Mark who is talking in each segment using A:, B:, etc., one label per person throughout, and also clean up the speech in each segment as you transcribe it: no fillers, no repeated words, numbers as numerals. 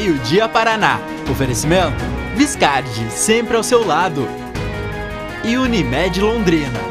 A: Meio-Dia Paraná. Oferecimento Viscardi, sempre ao seu lado. E Unimed Londrina.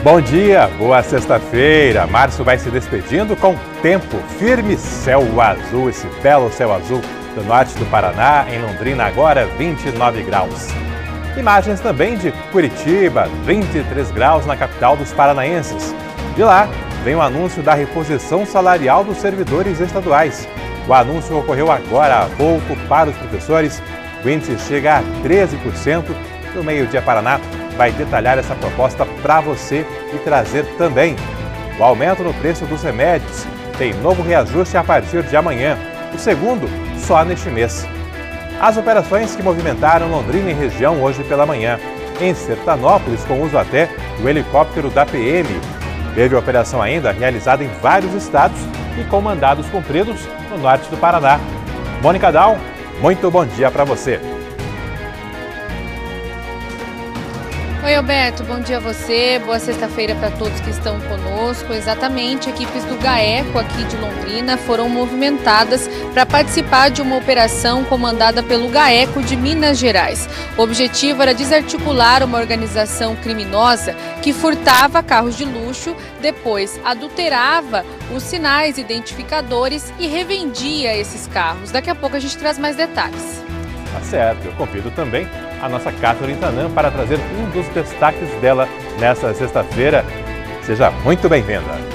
B: Bom dia, boa sexta-feira. Março vai se despedindo com tempo firme, céu azul, esse belo céu azul do norte do Paraná, em Londrina agora 29 graus. Imagens também de Curitiba, 23 graus na capital dos paranaenses. De lá vem o anúncio da reposição salarial dos servidores estaduais. O anúncio ocorreu agora há pouco para os professores. O índice chega a 13%. O Meio-Dia Paraná vai detalhar essa proposta para você e trazer também o aumento no preço dos remédios. Tem novo reajuste a partir de amanhã, o segundo só neste mês. As operações que movimentaram Londrina e região hoje pela manhã, em Sertanópolis, com uso até do helicóptero da PM. Teve operação ainda realizada em vários estados e com mandados cumpridos no norte do Paraná. Mônica Dal, muito bom dia para você.
C: Oi, Alberto, bom dia a você, boa sexta-feira para todos que estão conosco. Exatamente, equipes do GAECO aqui de Londrina foram movimentadas para participar de uma operação comandada pelo GAECO de Minas Gerais. O objetivo era desarticular uma organização criminosa que furtava carros de luxo, depois adulterava os sinais identificadores e revendia esses carros. Daqui a pouco a gente traz mais detalhes.
B: Tá certo, eu convido também a nossa Catherine Tanã para trazer um dos destaques dela nesta sexta-feira. Seja muito bem-vinda.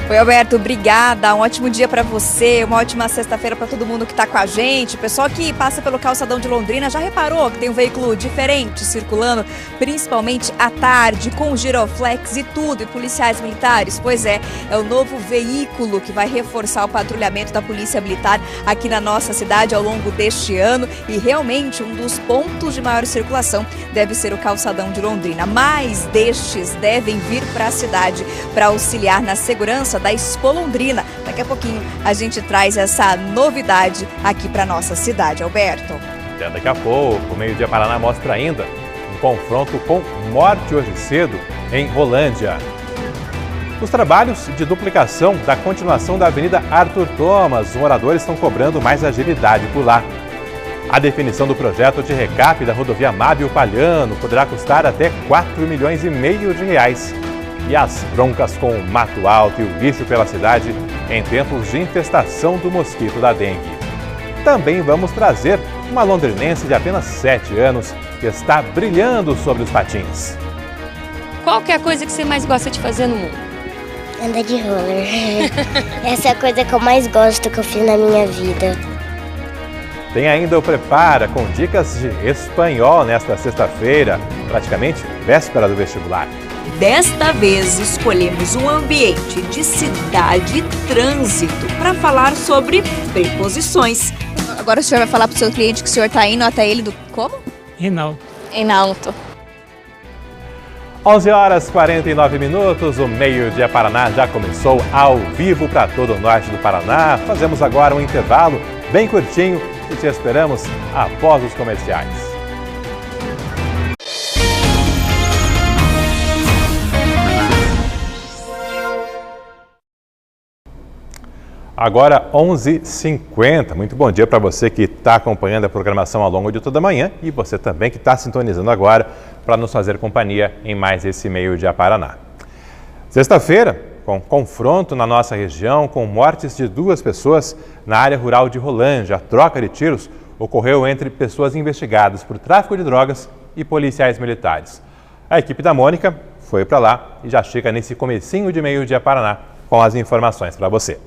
D: Oi, Alberto, obrigada. Um ótimo dia para você, uma ótima sexta-feira para todo mundo que está com a gente. O pessoal que passa pelo calçadão de Londrina já reparou que tem um veículo diferente circulando, principalmente à tarde, com giroflex e tudo, e policiais militares? Pois é o novo veículo que vai reforçar o patrulhamento da Polícia Militar aqui na nossa cidade ao longo deste ano, e realmente um dos pontos de maior circulação deve ser o calçadão de Londrina. Mais destes devem vir para a cidade para auxiliar na segurança da Expo Londrina. Daqui a pouquinho a gente traz essa novidade aqui para nossa cidade, Alberto.
B: Até daqui a pouco, o Meio-Dia Paraná mostra ainda um confronto com morte hoje cedo em Rolândia. Os trabalhos de duplicação da continuação da Avenida Arthur Thomas, os moradores estão cobrando mais agilidade por lá. A definição do projeto de recap da rodovia Mábio Palhano poderá custar até 4,5 milhões de reais. E as broncas com o mato alto e o lixo pela cidade em tempos de infestação do mosquito da dengue. Também vamos trazer uma londrinense de apenas 7 anos que está brilhando sobre os patins.
E: Qual que é a coisa que você mais gosta de fazer no mundo?
F: Andar de roller. Essa é a coisa que eu mais gosto que eu fiz na minha vida.
B: Tem ainda o Prepara com dicas de espanhol nesta sexta-feira, praticamente véspera do vestibular.
D: Desta vez escolhemos um ambiente de cidade e trânsito para falar sobre preposições. Agora o senhor vai falar para o seu cliente que o senhor está indo até ele do como?
E: Enalto.
B: 11 horas 49 minutos, o Meio-Dia Paraná já começou ao vivo para todo o norte do Paraná. Fazemos agora um intervalo bem curtinho e te esperamos após os comerciais. Agora 11h50, muito bom dia para você que está acompanhando a programação ao longo de toda a manhã e você também que está sintonizando agora para nos fazer companhia em mais esse Meio-Dia Paraná. Sexta-feira, com confronto na nossa região, com mortes de 2 pessoas na área rural de Rolândia. A troca de tiros ocorreu entre pessoas investigadas por tráfico de drogas e policiais militares. A equipe da Mônica foi para lá e já chega nesse comecinho de Meio-Dia Paraná com as informações para você.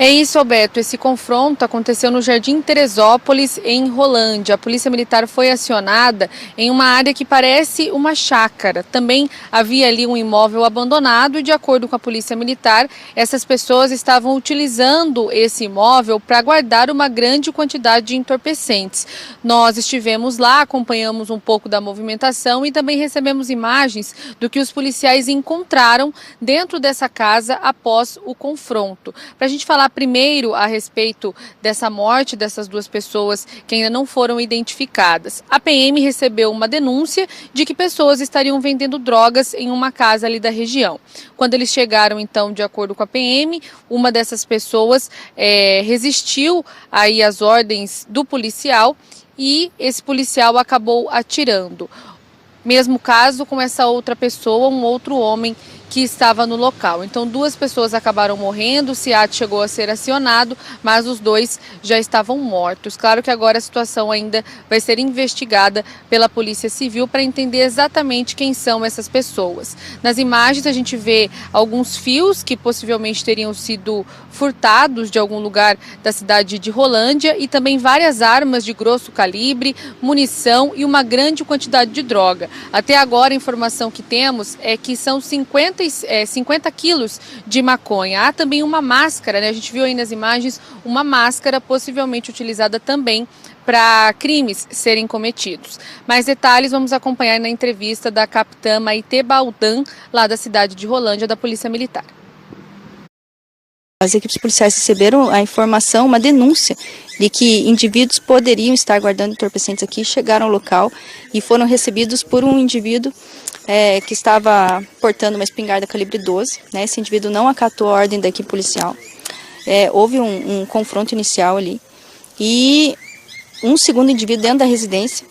C: É isso, Alberto. Esse confronto aconteceu no Jardim Teresópolis, em Rolândia. A Polícia Militar foi acionada em uma área que parece uma chácara. Também havia ali um imóvel abandonado e, de acordo com a Polícia Militar, essas pessoas estavam utilizando esse imóvel para guardar uma grande quantidade de entorpecentes. Nós estivemos lá, acompanhamos um pouco da movimentação e também recebemos imagens do que os policiais encontraram dentro dessa casa após o confronto. Para a gente falar primeiro a respeito dessa morte dessas duas pessoas que ainda não foram identificadas. A PM recebeu uma denúncia de que pessoas estariam vendendo drogas em uma casa ali da região. Quando eles chegaram, então, de acordo com a PM, uma dessas pessoas resistiu aí às ordens do policial e esse policial acabou atirando. Mesmo caso com essa outra pessoa, um outro homem que estava no local. Então, duas pessoas acabaram morrendo, o SEAT chegou a ser acionado, mas os dois já estavam mortos. Claro que agora a situação ainda vai ser investigada pela Polícia Civil para entender exatamente quem são essas pessoas. Nas imagens a gente vê alguns fios que possivelmente teriam sido furtados de algum lugar da cidade de Rolândia e também várias armas de grosso calibre, munição e uma grande quantidade de droga. Até agora a informação que temos é que são 50 quilos de maconha. Há também uma máscara, né? A gente viu aí nas imagens uma máscara possivelmente utilizada também para crimes serem cometidos. Mais detalhes vamos acompanhar na entrevista da capitã Maite Baldan, lá da cidade de Rolândia, da Polícia Militar.
G: As equipes policiais receberam a informação, uma denúncia de que indivíduos poderiam estar guardando entorpecentes aqui, chegaram ao local e foram recebidos por um indivíduo que estava portando uma espingarda calibre 12. Né? Esse indivíduo não acatou a ordem da equipe policial. Houve um confronto inicial ali e um segundo indivíduo dentro da residência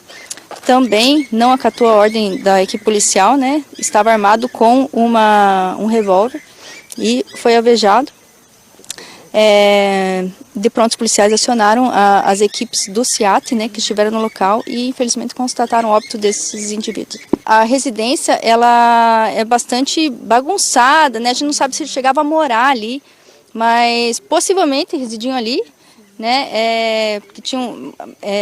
G: também não acatou a ordem da equipe policial, né? Estava armado com um revólver e foi alvejado. De pronto os policiais acionaram as equipes do SEAT, né, que estiveram no local e infelizmente constataram o óbito desses indivíduos. A residência ela é bastante bagunçada, né? A gente não sabe se ele chegava a morar ali, mas possivelmente residiam ali, né? Porque tinham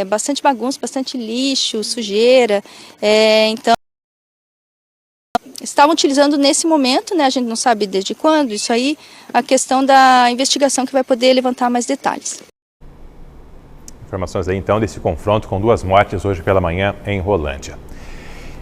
G: bastante bagunça, bastante lixo, sujeira, então estavam utilizando nesse momento, né? A gente não sabe desde quando, isso aí, a questão da investigação que vai poder levantar mais detalhes.
B: Informações aí então desse confronto com duas mortes hoje pela manhã em Rolândia.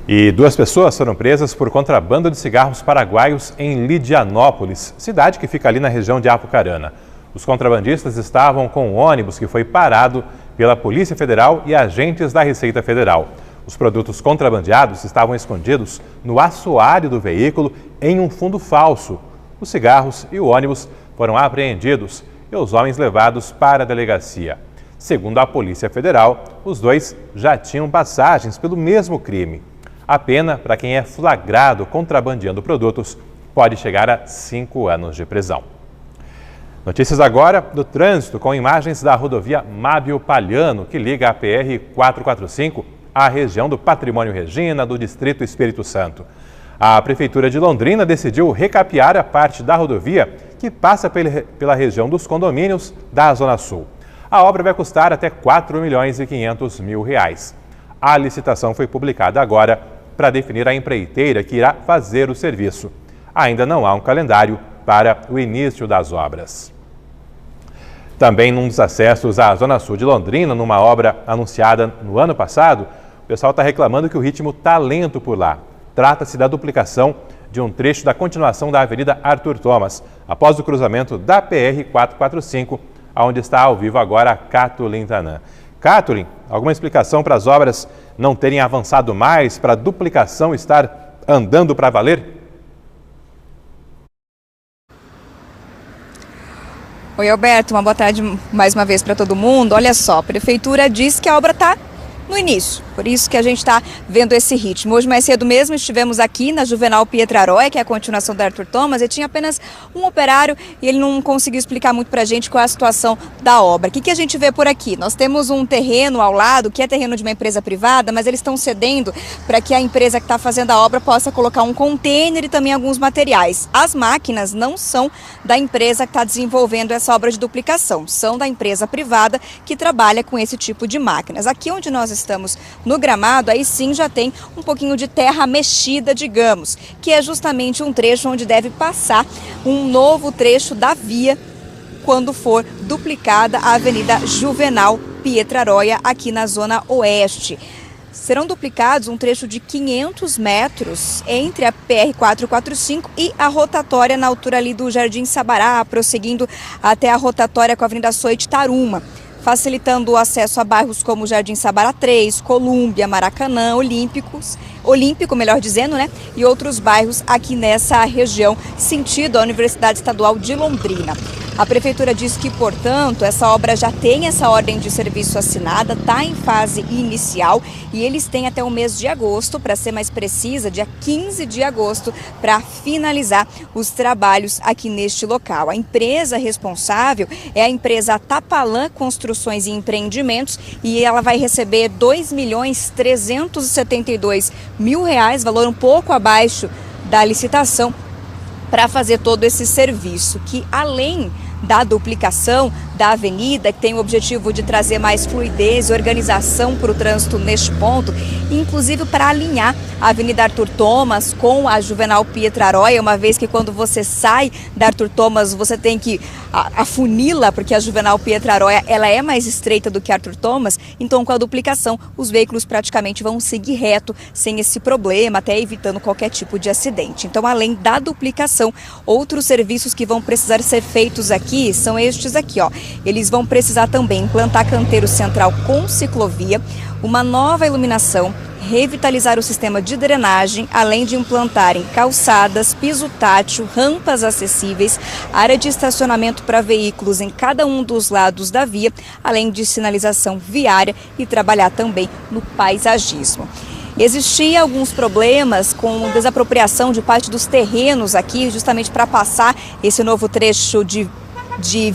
B: E duas pessoas foram presas por contrabando de cigarros paraguaios em Lidianópolis, cidade que fica ali na região de Apucarana. Os contrabandistas estavam com um ônibus que foi parado pela Polícia Federal e agentes da Receita Federal. Os produtos contrabandeados estavam escondidos no assoalho do veículo em um fundo falso. Os cigarros e o ônibus foram apreendidos e os homens levados para a delegacia. Segundo a Polícia Federal, os dois já tinham passagens pelo mesmo crime. A pena para quem é flagrado contrabandeando produtos pode chegar a 5 anos de prisão. Notícias agora do trânsito com imagens da rodovia Mábio Palhano, que liga a PR-445 à região do Patrimônio Regina, do Distrito Espírito Santo. A Prefeitura de Londrina decidiu recapear a parte da rodovia que passa pela região dos condomínios da Zona Sul. A obra vai custar até R$4.500.000. A licitação foi publicada agora para definir a empreiteira que irá fazer o serviço. Ainda não há um calendário para o início das obras. Também num dos acessos à Zona Sul de Londrina, numa obra anunciada no ano passado, o pessoal está reclamando que o ritmo está lento por lá. Trata-se da duplicação de um trecho da continuação da Avenida Arthur Thomas, após o cruzamento da PR-445, onde está ao vivo agora a Catulin Tanã. Catulin, alguma explicação para as obras não terem avançado mais, para a duplicação estar andando para valer?
D: Oi, Alberto, uma boa tarde mais uma vez para todo mundo. Olha só, a Prefeitura diz que a obra está no início. Por isso que a gente está vendo esse ritmo. Hoje mais cedo mesmo estivemos aqui na Juvenal Pietraroia, que é a continuação da Arthur Thomas, e tinha apenas um operário e ele não conseguiu explicar muito para a gente qual é a situação da obra. O que a gente vê por aqui? Nós temos um terreno ao lado, que é terreno de uma empresa privada, mas eles estão cedendo para que a empresa que está fazendo a obra possa colocar um container e também alguns materiais. As máquinas não são da empresa que está desenvolvendo essa obra de duplicação, são da empresa privada que trabalha com esse tipo de máquinas. Aqui onde nós estamos no gramado, aí sim já tem um pouquinho de terra mexida, digamos, que é justamente um trecho onde deve passar um novo trecho da via quando for duplicada a Avenida Juvenal Pietraroia aqui na Zona Oeste. Serão duplicados um trecho de 500 metros entre a PR-445 e a rotatória na altura ali do Jardim Sabará, prosseguindo até a rotatória com a Avenida Soit Taruma, facilitando o acesso a bairros como Jardim Sabará 3, Colúmbia, Maracanã, Olímpico, melhor dizendo, né? E outros bairros aqui nessa região, sentido a Universidade Estadual de Londrina. A Prefeitura diz que, portanto, essa obra já tem essa ordem de serviço assinada, está em fase inicial e eles têm até o mês de agosto, para ser mais precisa, dia 15 de agosto, para finalizar os trabalhos aqui neste local. A empresa responsável é a empresa Tapalã Construções e Empreendimentos e ela vai receber R$ 2.372.000, valor um pouco abaixo da licitação, para fazer todo esse serviço, que além da duplicação da avenida, que tem o objetivo de trazer mais fluidez e organização para o trânsito neste ponto, inclusive para alinhar a Avenida Arthur Thomas com a Juvenal Pietraroia, uma vez que quando você sai da Arthur Thomas, você tem que afunila, porque a Juvenal Pietraroia ela é mais estreita do que a Arthur Thomas, então com a duplicação os veículos praticamente vão seguir reto, sem esse problema, até evitando qualquer tipo de acidente. Então, além da duplicação, outros serviços que vão precisar ser feitos aqui são estes aqui, ó. Eles vão precisar também implantar canteiro central com ciclovia, uma nova iluminação, revitalizar o sistema de drenagem, além de implantarem calçadas, piso tátil, rampas acessíveis, área de estacionamento para veículos em cada um dos lados da via, além de sinalização viária e trabalhar também no paisagismo. Existia alguns problemas com desapropriação de parte dos terrenos aqui, justamente para passar esse novo trecho de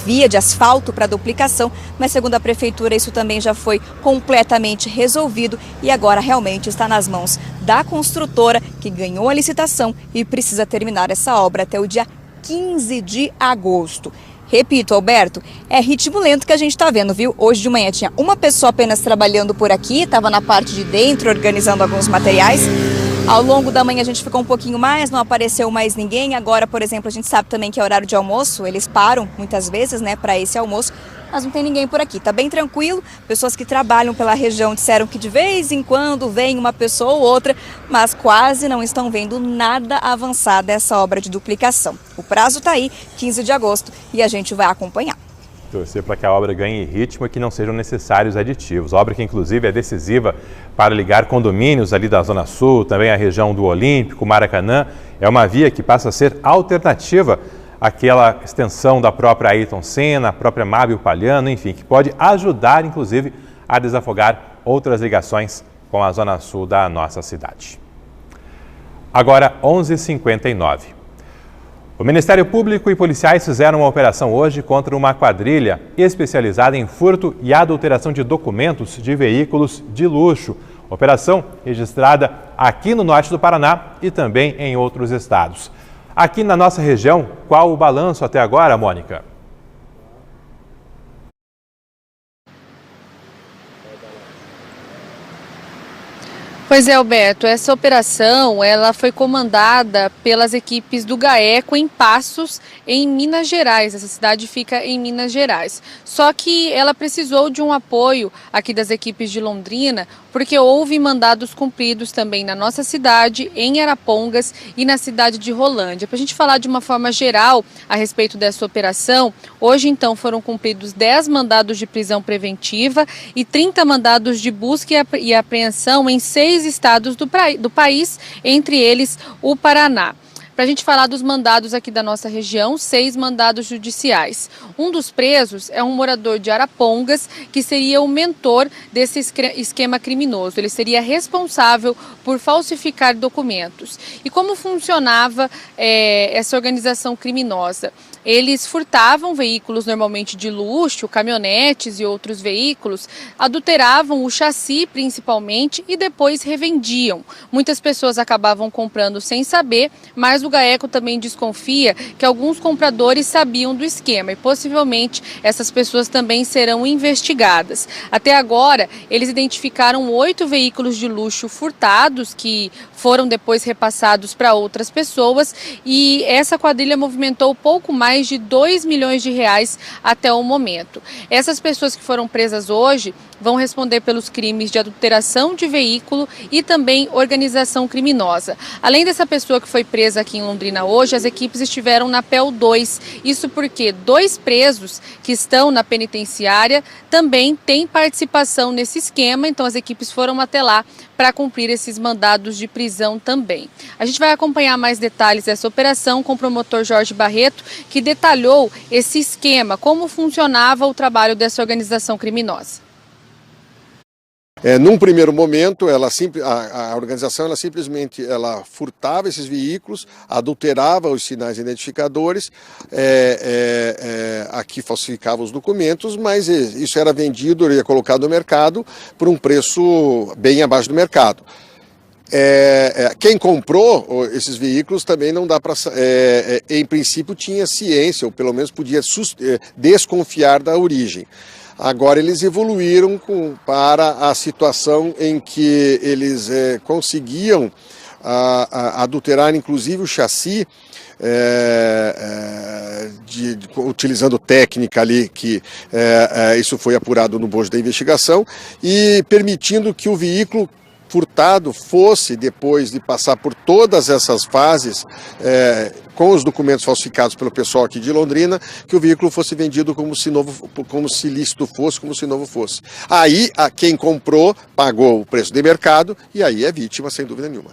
D: via de asfalto para duplicação, mas segundo a Prefeitura isso também já foi completamente resolvido e agora realmente está nas mãos da construtora que ganhou a licitação e precisa terminar essa obra até o dia 15 de agosto. Repito, Alberto, é ritmo lento que a gente está vendo, viu? Hoje de manhã tinha uma pessoa apenas trabalhando por aqui, estava na parte de dentro organizando alguns materiais. Ao longo da manhã a gente ficou um pouquinho mais, não apareceu mais ninguém. Agora, por exemplo, a gente sabe também que é horário de almoço, eles param muitas vezes, né, para esse almoço, mas não tem ninguém por aqui. Tá bem tranquilo, pessoas que trabalham pela região disseram que de vez em quando vem uma pessoa ou outra, mas quase não estão vendo nada avançar dessa obra de duplicação. O prazo tá aí, 15 de agosto, e a gente vai acompanhar.
B: Torcer para que a obra ganhe ritmo e que não sejam necessários aditivos. Obra que, inclusive, é decisiva para ligar condomínios ali da Zona Sul, também a região do Olímpico, Maracanã. É uma via que passa a ser alternativa àquela extensão da própria Ayrton Senna, a própria Mábio Palhano, enfim, que pode ajudar, inclusive, a desafogar outras ligações com a Zona Sul da nossa cidade. Agora, 11h59. O Ministério Público e policiais fizeram uma operação hoje contra uma quadrilha especializada em furto e adulteração de documentos de veículos de luxo. Operação registrada aqui no norte do Paraná e também em outros estados. Aqui na nossa região, qual o balanço até agora, Mônica?
C: Pois é, Alberto, essa operação ela foi comandada pelas equipes do GAECO em Passos, em Minas Gerais. Essa cidade fica em Minas Gerais. Só que ela precisou de um apoio aqui das equipes de Londrina, porque houve mandados cumpridos também na nossa cidade, em Arapongas e na cidade de Rolândia. Para a gente falar de uma forma geral a respeito dessa operação, hoje então foram cumpridos 10 mandados de prisão preventiva e 30 mandados de busca e apreensão em 6 estados do país, entre eles o Paraná. para a gente falar dos mandados aqui da nossa região, 6 mandados judiciais. Um dos presos é um morador de Arapongas, que seria o mentor desse esquema criminoso. Ele seria responsável por falsificar documentos. E como funcionava essa organização criminosa? Eles furtavam veículos normalmente de luxo, caminhonetes e outros veículos, adulteravam o chassi principalmente e depois revendiam. Muitas pessoas acabavam comprando sem saber, mas o GAECO também desconfia que alguns compradores sabiam do esquema e possivelmente essas pessoas também serão investigadas. Até agora, eles identificaram 8 veículos de luxo furtados que foram depois repassados para outras pessoas e essa quadrilha movimentou pouco mais de 2 milhões de reais até o momento. Essas pessoas que foram presas hoje vão responder pelos crimes de adulteração de veículo e também organização criminosa. Além dessa pessoa que foi presa aqui em Londrina hoje, as equipes estiveram na PEL 2. Isso porque 2 presos que estão na penitenciária também têm participação nesse esquema, então as equipes foram até lá para cumprir esses mandados de prisão também. A gente vai acompanhar mais detalhes dessa operação com o promotor Jorge Barreto, que detalhou esse esquema, como funcionava o trabalho dessa organização criminosa.
H: Num primeiro momento, a organização simplesmente furtava esses veículos, adulterava os sinais identificadores, aqui falsificava os documentos, mas isso era vendido e colocado no mercado por um preço bem abaixo do mercado. Quem comprou esses veículos também não dá para, em princípio tinha ciência, ou pelo menos podia desconfiar da origem. Agora eles evoluíram para a situação em que eles conseguiam adulterar inclusive o chassi, utilizando técnica ali, que isso foi apurado no bojo da investigação, e permitindo que o veículo furtado fosse, depois de passar por todas essas fases, com os documentos falsificados pelo pessoal aqui de Londrina, que o veículo fosse vendido como se lícito fosse, como se novo fosse. Aí, quem comprou pagou o preço de mercado e aí é vítima, sem dúvida nenhuma.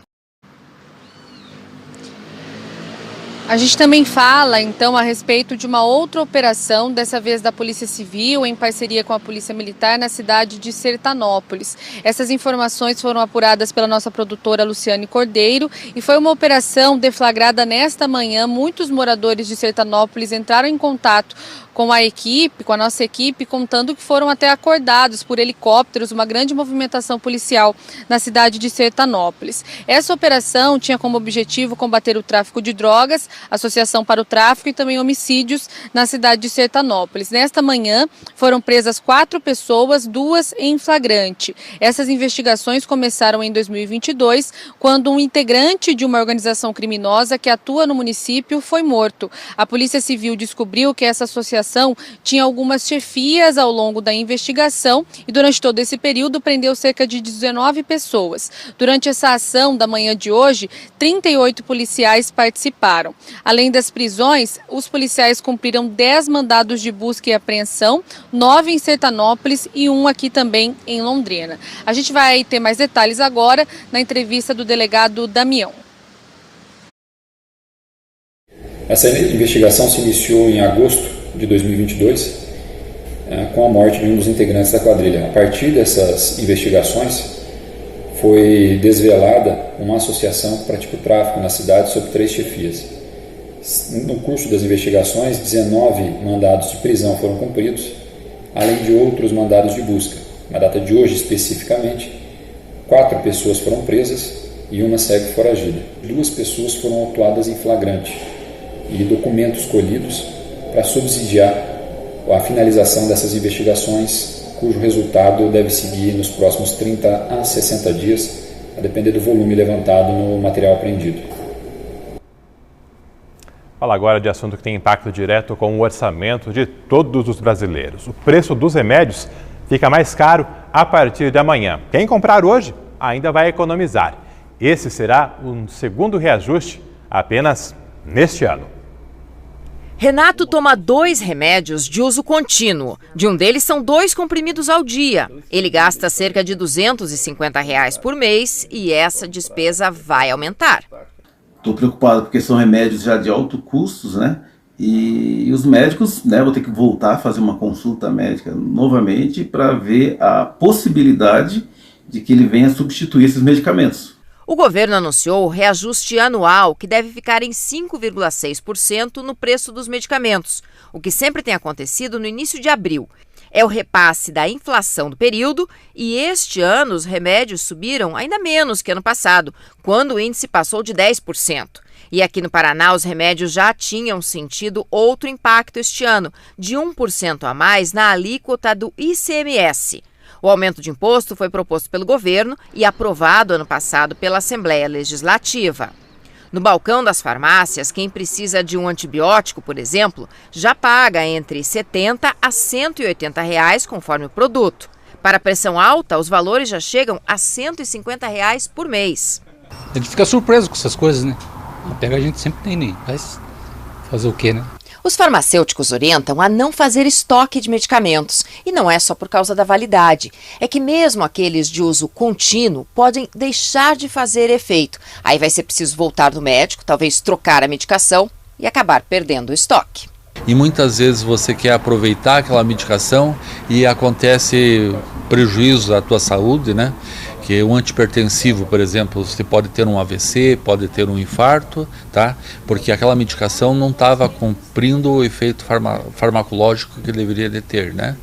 C: A gente também fala, então, a respeito de uma outra operação, dessa vez da Polícia Civil, em parceria com a Polícia Militar, na cidade de Sertanópolis. Essas informações foram apuradas pela nossa produtora Luciane Cordeiro e foi uma operação deflagrada nesta manhã. Muitos moradores de Sertanópolis entraram em contato com a nossa equipe, contando que foram até acordados por helicópteros, uma grande movimentação policial na cidade de Sertanópolis. Essa operação tinha como objetivo combater o tráfico de drogas, associação para o tráfico e também homicídios na cidade de Sertanópolis. Nesta manhã foram presas 4 pessoas, 2 em flagrante. Essas investigações começaram em 2022, quando um integrante de uma organização criminosa que atua no município foi morto. A Polícia Civil descobriu que essa associação tinha algumas chefias ao longo da investigação e durante todo esse período prendeu cerca de 19 pessoas. Durante essa ação da manhã de hoje, 38 policiais participaram. Além das prisões, os policiais cumpriram 10 mandados de busca e apreensão, 9 em Sertanópolis e 1 aqui também em Londrina. A gente vai ter mais detalhes agora na entrevista do delegado Damião.
I: Essa investigação se iniciou em agosto de 2022, com a morte de um dos integrantes da quadrilha. A partir dessas investigações, foi desvelada uma associação que pratica o tráfico na cidade sob 3 chefias. No curso das investigações, 19 mandados de prisão foram cumpridos, além de outros mandados de busca. Na data de hoje, especificamente, 4 pessoas foram presas e 1 segue foragida. 2 pessoas foram autuadas em flagrante e documentos colhidos para subsidiar a finalização dessas investigações, cujo resultado deve seguir nos próximos 30 a 60 dias, a depender do volume levantado no material apreendido.
B: Fala agora de assunto que tem impacto direto com o orçamento de todos os brasileiros. O preço dos remédios fica mais caro a partir de amanhã. Quem comprar hoje ainda vai economizar. Esse será um segundo reajuste apenas neste ano.
J: Renato toma 2 remédios de uso contínuo. De um deles são 2 comprimidos ao dia. Ele gasta cerca de R$ 250 por mês e essa despesa vai aumentar.
K: Estou preocupado porque são remédios já de alto custos, né? E os médicos, né, vou ter que voltar a fazer uma consulta médica novamente para ver a possibilidade de que ele venha substituir esses medicamentos.
J: O governo anunciou o reajuste anual, que deve ficar em 5,6% no preço dos medicamentos, o que sempre tem acontecido no início de abril. É o repasse da inflação do período e este ano os remédios subiram ainda menos que ano passado, quando o índice passou de 10%. E aqui no Paraná, os remédios já tinham sentido outro impacto este ano, de 1% a mais na alíquota do ICMS. O aumento de imposto foi proposto pelo governo e aprovado ano passado pela Assembleia Legislativa. No balcão das farmácias, quem precisa de um antibiótico, por exemplo, já paga entre R$ 70 a R$ 180, conforme o produto. Para a pressão alta, os valores já chegam a R$ 150 por mês.
L: A gente fica surpreso com essas coisas, né? Pega a gente sempre tem, mas fazer o quê, né?
J: Os farmacêuticos orientam a não fazer estoque de medicamentos. E não é só por causa da validade. É que mesmo aqueles de uso contínuo podem deixar de fazer efeito. Aí vai ser preciso voltar no médico, talvez trocar a medicação e acabar perdendo o estoque.
M: E muitas vezes você quer aproveitar aquela medicação e acontece prejuízo à tua saúde, né? Que o antihipertensivo, por exemplo, você pode ter um AVC, pode ter um infarto, tá? Porque aquela medicação não estava cumprindo o efeito farmacológico que deveria de ter, né?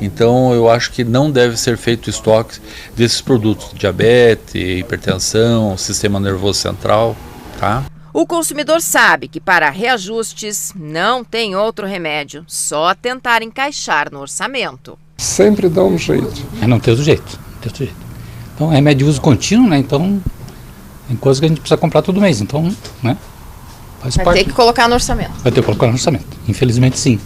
M: Então eu acho que não deve ser feito estoque desses produtos, diabetes, hipertensão, sistema nervoso central, tá?
J: O consumidor sabe que para reajustes não tem outro remédio, só tentar encaixar no orçamento.
N: Sempre dá um jeito.
L: Não tem outro jeito, Então, é remédio de uso contínuo, né? Então, tem coisas que a gente precisa comprar todo mês. Então, né?
J: Vai ter que colocar no orçamento.
L: Vai ter que colocar no orçamento. Infelizmente, sim.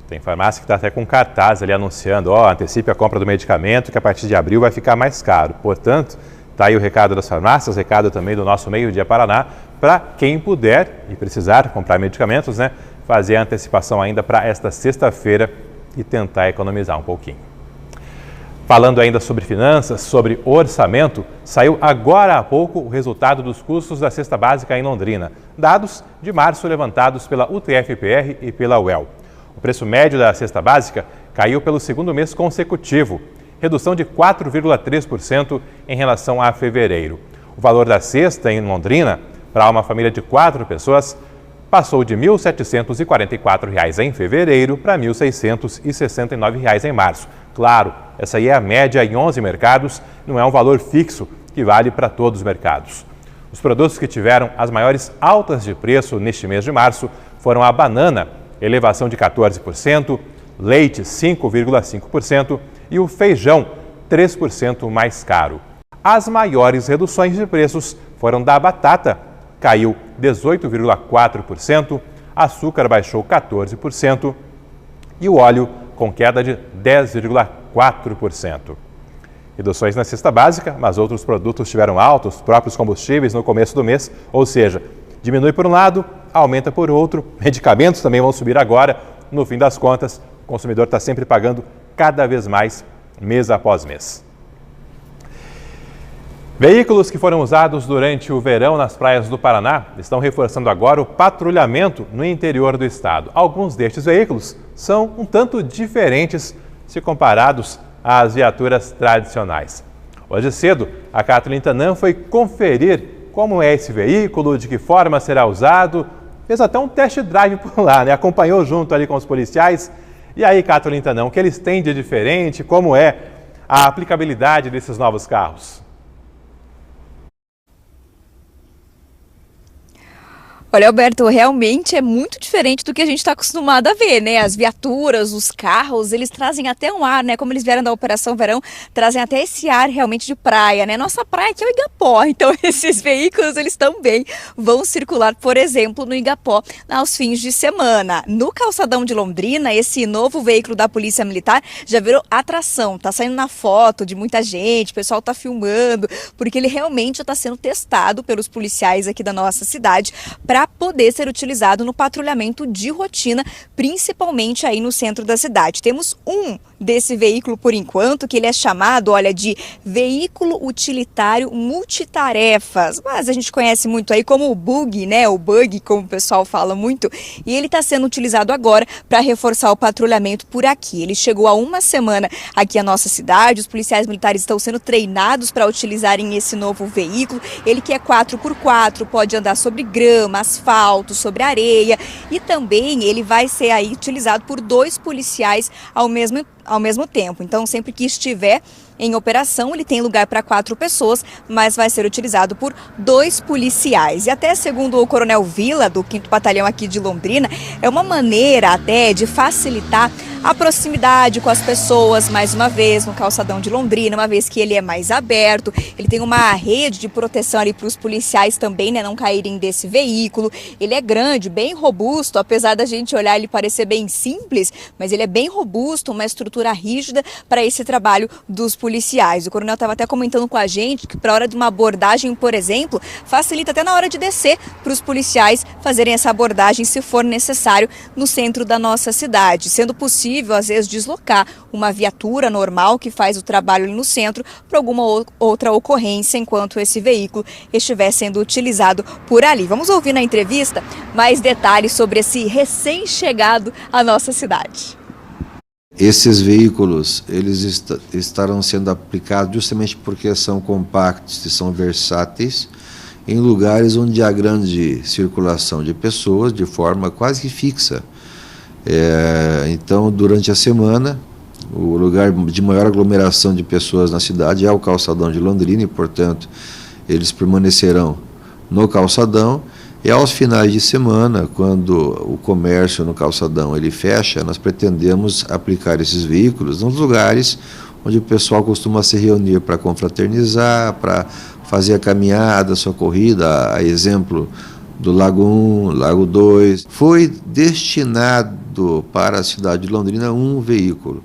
B: Tem farmácia que está até com cartaz ali anunciando, antecipe a compra do medicamento que a partir de abril vai ficar mais caro. Portanto, está aí o recado das farmácias, recado também do nosso Meio Dia Paraná, para quem puder e precisar comprar medicamentos, né? Fazer a antecipação ainda para esta sexta-feira e tentar economizar um pouquinho. Falando ainda sobre finanças, sobre orçamento, saiu agora há pouco o resultado dos custos da cesta básica em Londrina. Dados de março levantados pela UTF-PR e pela UEL. O preço médio da cesta básica caiu pelo segundo mês consecutivo, redução de 4,3% em relação a fevereiro. O valor da cesta em Londrina, para uma família de 4 pessoas, passou de R$ 1.744 em fevereiro para R$ 1.669 em março. Claro, essa aí é a média em 11 mercados, não é um valor fixo que vale para todos os mercados. Os produtos que tiveram as maiores altas de preço neste mês de março foram a banana, elevação de 14%, leite 5,5% e o feijão 3% mais caro. As maiores reduções de preços foram da batata, caiu 18,4%, açúcar baixou 14% e o óleo com queda de 10,4%. Reduções na cesta básica, mas outros produtos tiveram alta, os próprios combustíveis no começo do mês, ou seja, diminui por um lado, aumenta por outro, medicamentos também vão subir agora, no fim das contas, o consumidor está sempre pagando cada vez mais, mês após mês. Veículos que foram usados durante o verão nas praias do Paraná estão reforçando agora o patrulhamento no interior do estado. Alguns destes veículos são um tanto diferentes se comparados às viaturas tradicionais. Hoje cedo, a Kathleen Tanan foi conferir como é esse veículo, de que forma será usado, fez até um test drive por lá, né? Acompanhou junto ali com os policiais. E aí, Kathleen Tanan, o que eles têm de diferente, como é a aplicabilidade desses novos carros?
D: Olha, Alberto, realmente é muito diferente do que a gente está acostumado a ver, né? As viaturas, os carros, eles trazem até um ar, né? Como eles vieram da Operação Verão, trazem até esse ar realmente de praia, né? Nossa praia aqui é o Igapó, então esses veículos, eles também vão circular, por exemplo, no Igapó aos fins de semana. No calçadão de Londrina, esse novo veículo da Polícia Militar já virou atração, tá saindo na foto de muita gente, o pessoal tá filmando, porque ele realmente já está sendo testado pelos policiais aqui da nossa cidade para poder ser utilizado no patrulhamento de rotina, principalmente aí no centro da cidade. Temos um desse veículo por enquanto, que ele é chamado, olha, de veículo utilitário multitarefas. Mas a gente conhece muito aí como o bug, né? O bug, como o pessoal fala muito. E ele está sendo utilizado agora para reforçar o patrulhamento por aqui. Ele chegou há uma semana aqui à nossa cidade. Os policiais militares estão sendo treinados para utilizarem esse novo veículo. Ele que é 4x4, pode andar sobre grama, asfalto, sobre areia. E também ele vai ser aí utilizado por 2 policiais ao mesmo tempo. Então, sempre que estiver em operação, ele tem lugar para 4 pessoas, mas vai ser utilizado por 2 policiais. E até segundo o Coronel Vila, do 5º Batalhão aqui de Londrina, é uma maneira até de facilitar a proximidade com as pessoas, mais uma vez, no calçadão de Londrina, uma vez que ele é mais aberto, ele tem uma rede de proteção ali para os policiais também, né, não caírem desse veículo. Ele é grande, bem robusto, apesar da gente olhar ele parecer bem simples, mas ele é bem robusto, uma estrutura rígida para esse trabalho dos policiais. O coronel estava até comentando com a gente que para a hora de uma abordagem, por exemplo, facilita até na hora de descer para os policiais fazerem essa abordagem, se for necessário, no centro da nossa cidade, sendo possível às vezes deslocar uma viatura normal que faz o trabalho ali no centro para alguma outra ocorrência enquanto esse veículo estiver sendo utilizado por ali. Vamos ouvir na entrevista mais detalhes sobre esse recém-chegado à nossa cidade.
N: Esses veículos, eles estarão sendo aplicados justamente porque são compactos e são versáteis em lugares onde há grande circulação de pessoas de forma quase que fixa. Então, durante a semana, o lugar de maior aglomeração de pessoas na cidade é o calçadão de Londrina e, portanto, eles permanecerão no calçadão. E aos finais de semana, quando o comércio no calçadão ele fecha, nós pretendemos aplicar esses veículos nos lugares onde o pessoal costuma se reunir para confraternizar, para fazer a caminhada, a sua corrida, a exemplo do Lago 1, Lago 2. Foi destinado para a cidade de Londrina um veículo,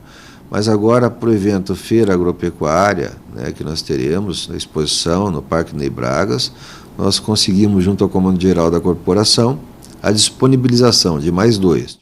N: mas agora para o evento Feira Agropecuária, né, que nós teremos na exposição no Parque Ney Bragas, nós conseguimos, junto ao Comando Geral da Corporação, a disponibilização de mais 2.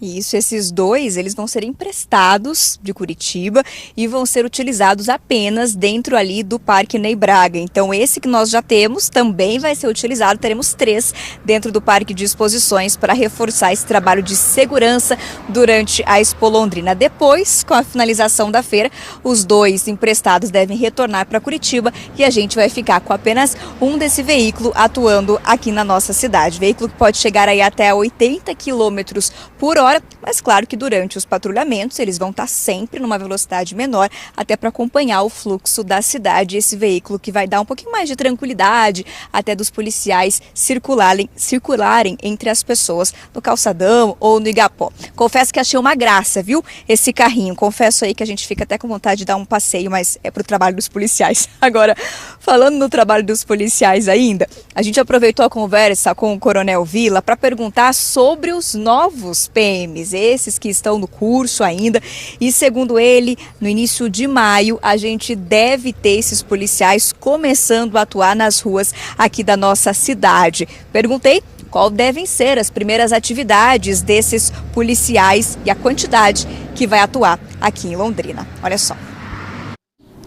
D: Isso, esses 2, eles vão ser emprestados de Curitiba e vão ser utilizados apenas dentro ali do Parque Ney Braga. Então, esse que nós já temos também vai ser utilizado. Teremos 3 dentro do Parque de Exposições para reforçar esse trabalho de segurança durante a Expo Londrina. Depois, com a finalização da feira, os 2 emprestados devem retornar para Curitiba e a gente vai ficar com apenas um desse veículo atuando aqui na nossa cidade. Veículo que pode chegar aí até 80 km por hora. Mas claro que durante os patrulhamentos eles vão estar sempre numa velocidade menor, até para acompanhar o fluxo da cidade. Esse veículo que vai dar um pouquinho mais de tranquilidade, até dos policiais circularem entre as pessoas no calçadão ou no Igapó. Confesso que achei uma graça, viu? Esse carrinho. Confesso aí que a gente fica até com vontade de dar um passeio, mas é para o trabalho dos policiais. Agora, falando no trabalho dos policiais ainda, a gente aproveitou a conversa com o Coronel Vila para perguntar sobre os novos PMs, esses que estão no curso ainda, e segundo ele, no início de maio, a gente deve ter esses policiais começando a atuar nas ruas aqui da nossa cidade. Perguntei qual devem ser as primeiras atividades desses policiais e a quantidade que vai atuar aqui em Londrina. Olha só.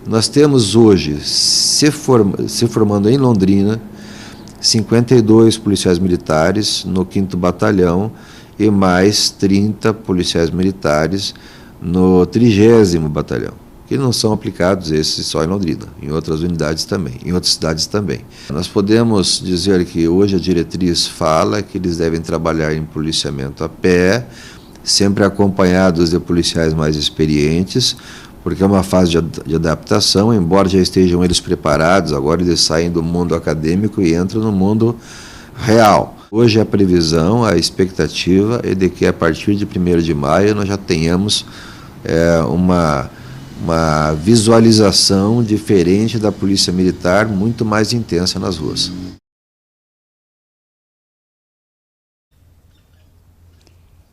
N: Nós temos hoje, se formando em Londrina, 52 policiais militares no 5º Batalhão, e mais 30 policiais militares no 30º Batalhão, que não são aplicados esses só em Londrina, em outras unidades também, em outras cidades também. Nós podemos dizer que hoje a diretriz fala que eles devem trabalhar em policiamento a pé, sempre acompanhados de policiais mais experientes, porque é uma fase de adaptação, embora já estejam eles preparados, agora eles saem do mundo acadêmico e entram no mundo real. Hoje a previsão, a expectativa é de que a partir de 1º de maio nós já tenhamos uma visualização diferente da Polícia Militar, muito mais intensa nas ruas.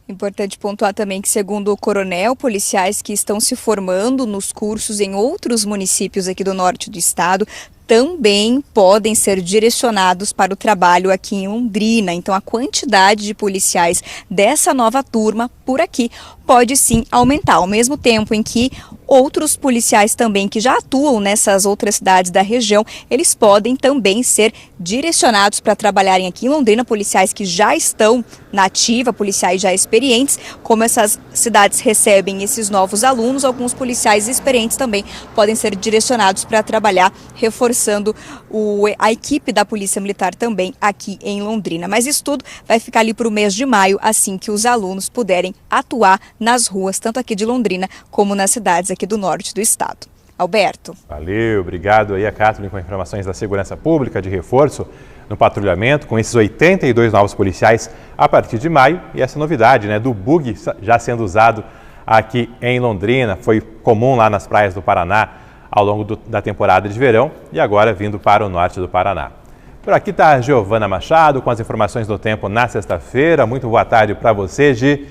D: Importante pontuar também que, segundo o coronel, policiais que estão se formando nos cursos em outros municípios aqui do norte do estado também podem ser direcionados para o trabalho aqui em Londrina. Então, a quantidade de policiais dessa nova turma por aqui pode sim aumentar, ao mesmo tempo em que outros policiais também que já atuam nessas outras cidades da região, eles podem também ser direcionados para trabalharem aqui em Londrina, policiais que já estão na ativa, policiais já experientes. Como essas cidades recebem esses novos alunos, alguns policiais experientes também podem ser direcionados para trabalhar, reforçando a equipe da Polícia Militar também aqui em Londrina. Mas isso tudo vai ficar ali para o mês de maio, assim que os alunos puderem atuar nas ruas, tanto aqui de Londrina como nas cidades aqui do norte do estado. Alberto.
B: Valeu, obrigado aí a Kathleen com informações da Segurança Pública de reforço no patrulhamento, com esses 82 novos policiais a partir de maio. E essa novidade, né, do bug já sendo usado aqui em Londrina, foi comum lá nas praias do Paraná ao longo da temporada de verão e agora vindo para o norte do Paraná. Por aqui está a Giovana Machado com as informações do tempo na sexta-feira. Muito boa tarde para você, Gi.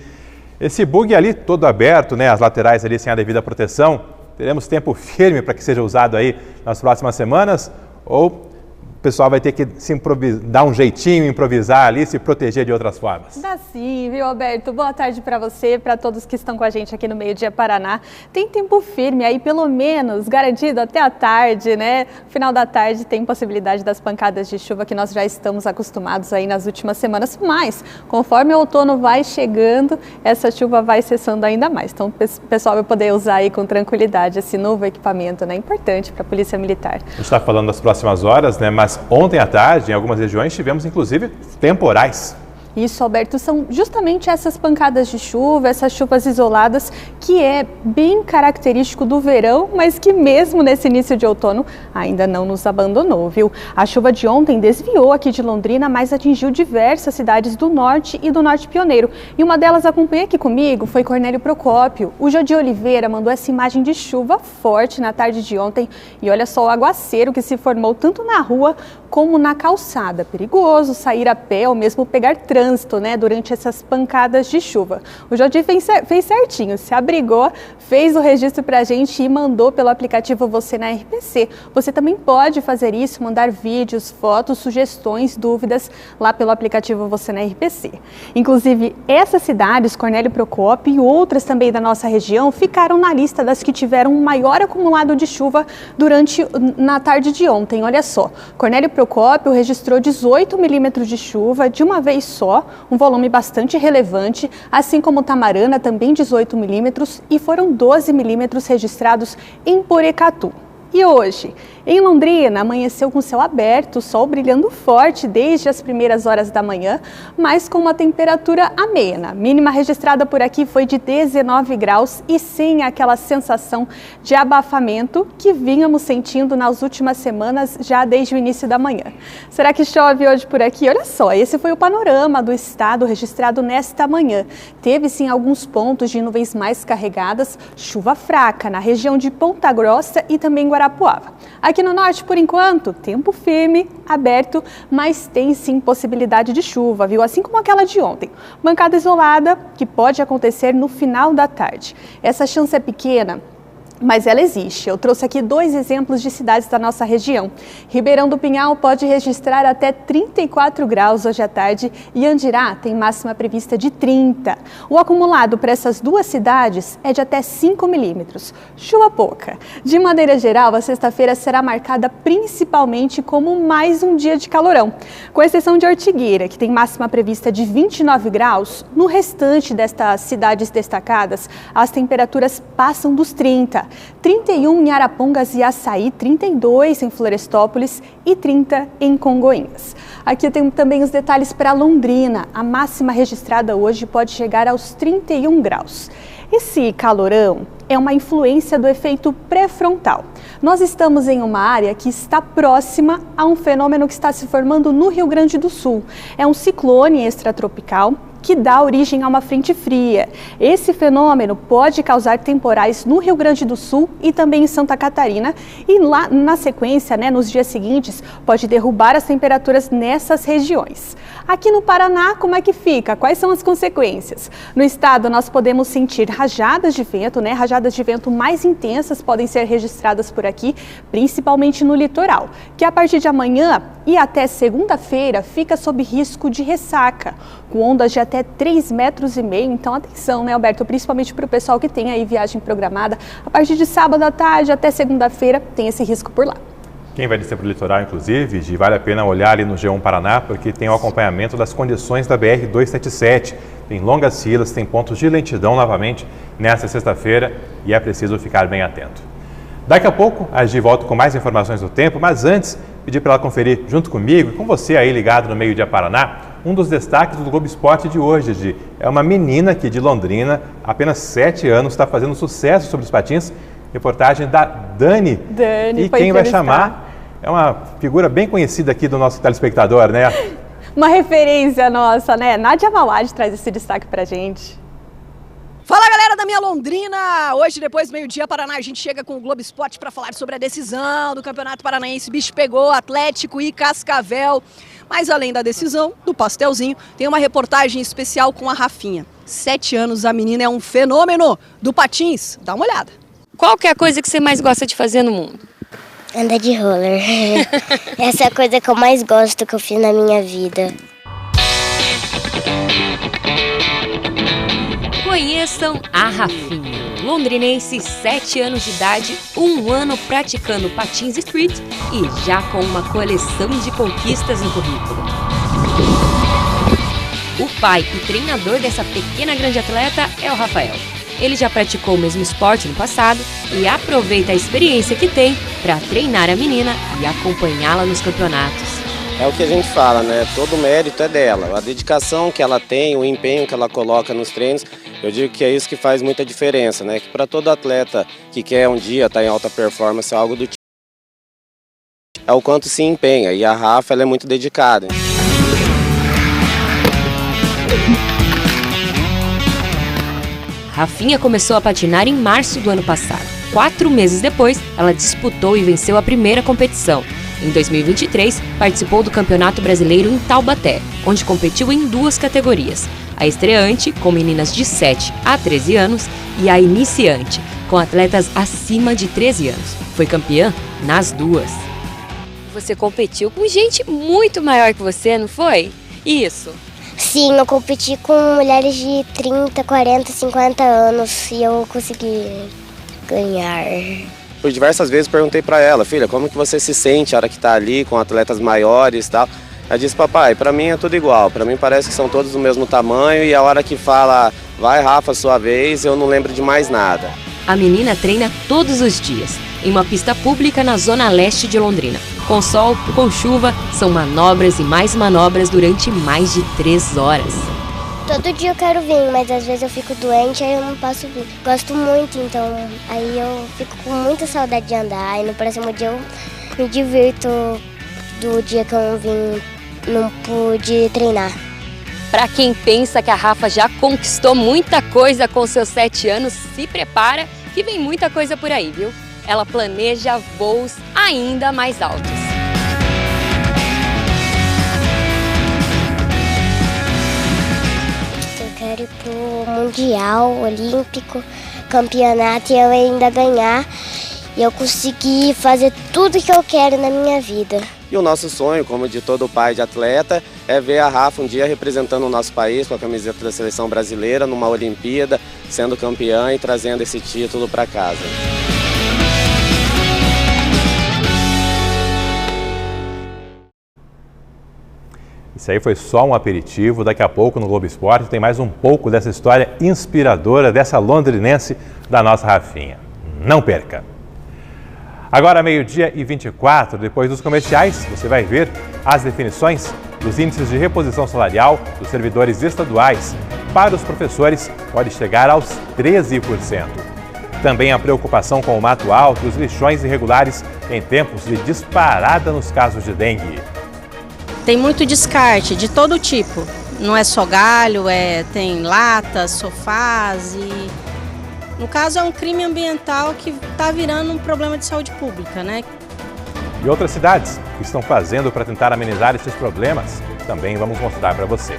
B: Esse bug ali todo aberto, né, as laterais ali sem a devida proteção, teremos tempo firme para que seja usado aí nas próximas semanas ou o pessoal vai ter que dar um jeitinho, improvisar ali, se proteger de outras formas?
O: Dá sim, viu, Alberto? Boa tarde para você, para todos que estão com a gente aqui no Meio Dia Paraná. Tem tempo firme aí, pelo menos, garantido até a tarde, né? Final da tarde tem possibilidade das pancadas de chuva que nós já estamos acostumados aí nas últimas semanas, mas conforme o outono vai chegando, essa chuva vai cessando ainda mais. Então o pessoal vai poder usar aí com tranquilidade esse novo equipamento, né? Importante para a Polícia Militar.
B: A gente está falando das próximas horas, né? Mas ontem à tarde, em algumas regiões, tivemos inclusive temporais.
O: Isso, Alberto, são justamente essas pancadas de chuva, essas chuvas isoladas, que é bem característico do verão, mas que mesmo nesse início de outono ainda não nos abandonou, viu? A chuva de ontem desviou aqui de Londrina, mas atingiu diversas cidades do norte e do norte pioneiro. E uma delas acompanha aqui comigo foi Cornélio Procópio. O Jodi Oliveira mandou essa imagem de chuva forte na tarde de ontem. E olha só o aguaceiro que se formou tanto na rua como na calçada. Perigoso sair a pé ou mesmo pegar trânsito, né, durante essas pancadas de chuva. O Jodi fez certinho, se abrigou, fez o registro pra gente e mandou pelo aplicativo Você na RPC. Você também pode fazer isso, mandar vídeos, fotos, sugestões, dúvidas lá pelo aplicativo Você na RPC. Inclusive, essas cidades, Cornélio Procópio e outras também da nossa região, ficaram na lista das que tiveram um maior acumulado de chuva na tarde de ontem. Olha só, Cornélio Procópio registrou 18 milímetros de chuva de uma vez só, um volume bastante relevante, assim como Tamarana, também 18 milímetros, e foram 12 milímetros registrados em Porecatu. E hoje, em Londrina, amanheceu com céu aberto, sol brilhando forte desde as primeiras horas da manhã, mas com uma temperatura amena. A mínima registrada por aqui foi de 19 graus e sem aquela sensação de abafamento que vínhamos sentindo nas últimas semanas, já desde o início da manhã. Será que chove hoje por aqui? Olha só, esse foi o panorama do estado registrado nesta manhã. Teve sim alguns pontos de nuvens mais carregadas, chuva fraca na região de Ponta Grossa e também Guarapuava. Aqui no norte, por enquanto, tempo firme, aberto, mas tem sim possibilidade de chuva, viu? Assim como aquela de ontem. Bancada isolada que pode acontecer no final da tarde. Essa chance é pequena, mas ela existe. Eu trouxe aqui 2 exemplos de cidades da nossa região. Ribeirão do Pinhal pode registrar até 34 graus hoje à tarde e Andirá tem máxima prevista de 30. O acumulado para essas 2 cidades é de até 5 milímetros. Chuva pouca. De maneira geral, a sexta-feira será marcada principalmente como mais um dia de calorão. Com exceção de Ortigueira, que tem máxima prevista de 29 graus, no restante destas cidades destacadas, as temperaturas passam dos 30. 31 em Arapongas e Açaí, 32 em Florestópolis e 30 em Congonhas. Aqui eu tenho também os detalhes para Londrina. A máxima registrada hoje pode chegar aos 31 graus. Esse calorão é uma influência do efeito pré-frontal. Nós estamos em uma área que está próxima a um fenômeno que está se formando no Rio Grande do Sul. É um ciclone extratropical que dá origem a uma frente fria. Esse fenômeno pode causar temporais no Rio Grande do Sul e também em Santa Catarina. E lá na sequência, nos dias seguintes, pode derrubar as temperaturas nessas regiões. Aqui no Paraná, como é que fica? Quais são as consequências? No estado, nós podemos sentir rajadas de vento, rajadas de vento mais intensas podem ser registradas por aqui, principalmente no litoral, que a partir de amanhã e até segunda-feira fica sob risco de ressaca, com ondas de até 3,5 metros. Então, atenção, Alberto? Principalmente para o pessoal que tem aí viagem programada. A partir de sábado à tarde até segunda-feira tem esse risco por lá.
B: Quem vai descer para o litoral, inclusive, vale a pena olhar ali no G1 Paraná, porque tem o acompanhamento das condições da BR-277. Tem longas filas, tem pontos de lentidão novamente nesta sexta-feira e é preciso ficar bem atento. Daqui a pouco, a Gi volta com mais informações do tempo, mas antes, pedir para ela conferir junto comigo e com você aí ligado no Meio Dia Paraná, um dos destaques do Globo Esporte de hoje, Gi. É uma menina aqui de Londrina, apenas 7 anos, está fazendo sucesso sobre os patins. Reportagem da Dani. E quem vai chamar é uma figura bem conhecida aqui do nosso telespectador,
O: Uma referência nossa, Nádia Mauad traz esse destaque pra gente.
P: Fala, galera da minha Londrina! Hoje, depois do meio-dia Paraná, a gente chega com o Globo Esporte para falar sobre a decisão do Campeonato Paranaense. O bicho pegou, Atlético e Cascavel. Mas além da decisão, do pastelzinho, tem uma reportagem especial com a Rafinha. 7 anos, a menina é um fenômeno do patins. Dá uma olhada.
E: Qual que é a coisa que você mais gosta de fazer no mundo?
F: Andar de roller. Essa é a coisa que eu mais gosto que eu fiz na minha vida.
E: Conheçam a Rafinha, londrinense, 7 anos de idade, 1 ano praticando patins street e já com uma coleção de conquistas no currículo. O pai e treinador dessa pequena grande atleta é o Rafael. Ele já praticou o mesmo esporte no passado e aproveita a experiência que tem para treinar a menina e acompanhá-la nos campeonatos.
Q: É o que a gente fala, todo o mérito é dela. A dedicação que ela tem, o empenho que ela coloca nos treinos, eu digo que é isso que faz muita diferença, que para todo atleta que quer um dia estar em alta performance, algo do tipo, é o quanto se empenha. E a Rafa, ela é muito dedicada.
E: Rafinha começou a patinar em março do ano passado. 4 meses depois, ela disputou e venceu a primeira competição. Em 2023, participou do Campeonato Brasileiro em Taubaté, onde competiu em 2 categorias. A estreante, com meninas de 7 a 13 anos, e a iniciante, com atletas acima de 13 anos. Foi campeã nas 2. Você competiu com gente muito maior que você, não foi? Isso.
F: Sim, eu competi com mulheres de 30, 40, 50 anos e eu consegui ganhar.
Q: Por diversas vezes perguntei para ela, filha, como que você se sente a hora que está ali com atletas maiores e tal? Ela disse, papai, para mim é tudo igual, para mim parece que são todos do mesmo tamanho e a hora que fala, vai Rafa, sua vez, eu não lembro de mais nada.
E: A menina treina todos os dias, em uma pista pública na zona leste de Londrina. Com sol, com chuva, são manobras e mais manobras durante mais de 3 horas.
F: Todo dia eu quero vir, mas às vezes eu fico doente, aí eu não posso vir. Gosto muito, então aí eu fico com muita saudade de andar. E no próximo dia eu me divirto do dia que eu não pude treinar.
E: Para quem pensa que a Rafa já conquistou muita coisa com seus 7 anos, se prepara que vem muita coisa por aí, viu? Ela planeja voos ainda mais altos.
F: Eu quero ir pro Mundial, Olímpico, campeonato e eu ainda ganhar. E eu conseguir fazer tudo que eu quero na minha vida.
Q: E o nosso sonho, como de todo pai de atleta, é ver a Rafa um dia representando o nosso país com a camiseta da seleção brasileira numa Olimpíada, sendo campeã e trazendo esse título para casa.
B: Isso aí foi só um aperitivo. Daqui a pouco no Globo Esporte tem mais um pouco dessa história inspiradora dessa londrinense da nossa Rafinha. Não perca! Agora, 12h24, depois dos comerciais, você vai ver as definições dos índices de reposição salarial dos servidores estaduais. Para os professores, pode chegar aos 13%. Também a preocupação com o mato alto e os lixões irregulares em tempos de disparada nos casos de dengue.
R: Tem muito descarte de todo tipo. não é só galho, tem latas, sofás e, no caso, é um crime ambiental que está virando um problema de saúde pública, né?
B: E outras cidades que estão fazendo para tentar amenizar esses problemas, também vamos mostrar para você.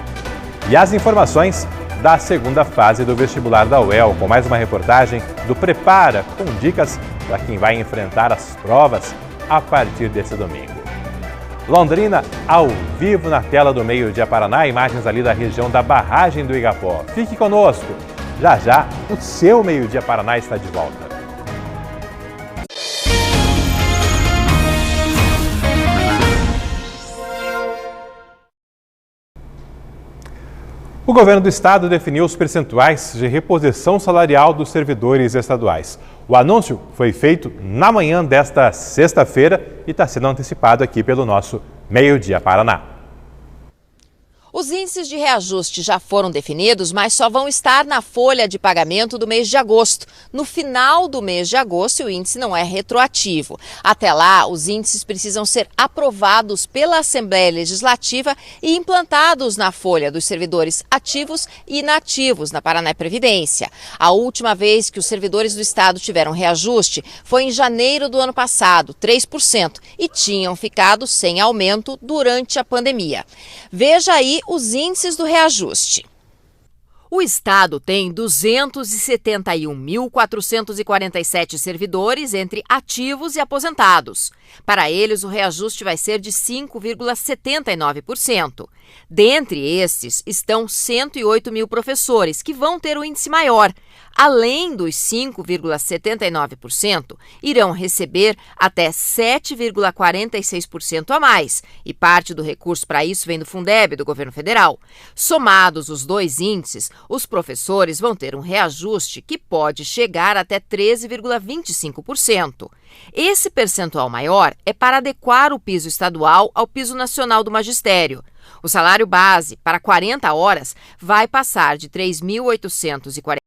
B: E as informações da segunda fase do vestibular da UEL, com mais uma reportagem do Prepara, com dicas para quem vai enfrentar as provas a partir desse domingo. Londrina, ao vivo na tela do Meio-Dia Paraná, imagens ali da região da barragem do Igapó. Fique conosco, já já o seu Meio-Dia Paraná está de volta. O governo do estado definiu os percentuais de reposição salarial dos servidores estaduais. O anúncio foi feito na manhã desta sexta-feira e está sendo antecipado aqui pelo nosso Meio-Dia Paraná.
J: Os índices de reajuste já foram definidos, mas só vão estar na folha de pagamento do mês de agosto. No final do mês de agosto, o índice não é retroativo. Até lá, os índices precisam ser aprovados pela Assembleia Legislativa e implantados na folha dos servidores ativos e inativos na Paraná Previdência. A última vez que os servidores do estado tiveram reajuste foi em janeiro do ano passado, 3%, e tinham ficado sem aumento durante a pandemia. Veja aí os índices do reajuste. O estado tem 271.447 servidores entre ativos e aposentados. Para eles, o reajuste vai ser de 5,79%. Dentre estes estão 108 mil professores, que vão ter o índice maior. Além dos 5,79%, irão receber até 7,46% a mais, e parte do recurso para isso vem do Fundeb, do governo federal. Somados os dois índices, os professores vão ter um reajuste que pode chegar até 13,25%. Esse percentual maior é para adequar o piso estadual ao piso nacional do magistério. O salário base para 40 horas vai passar de 3.840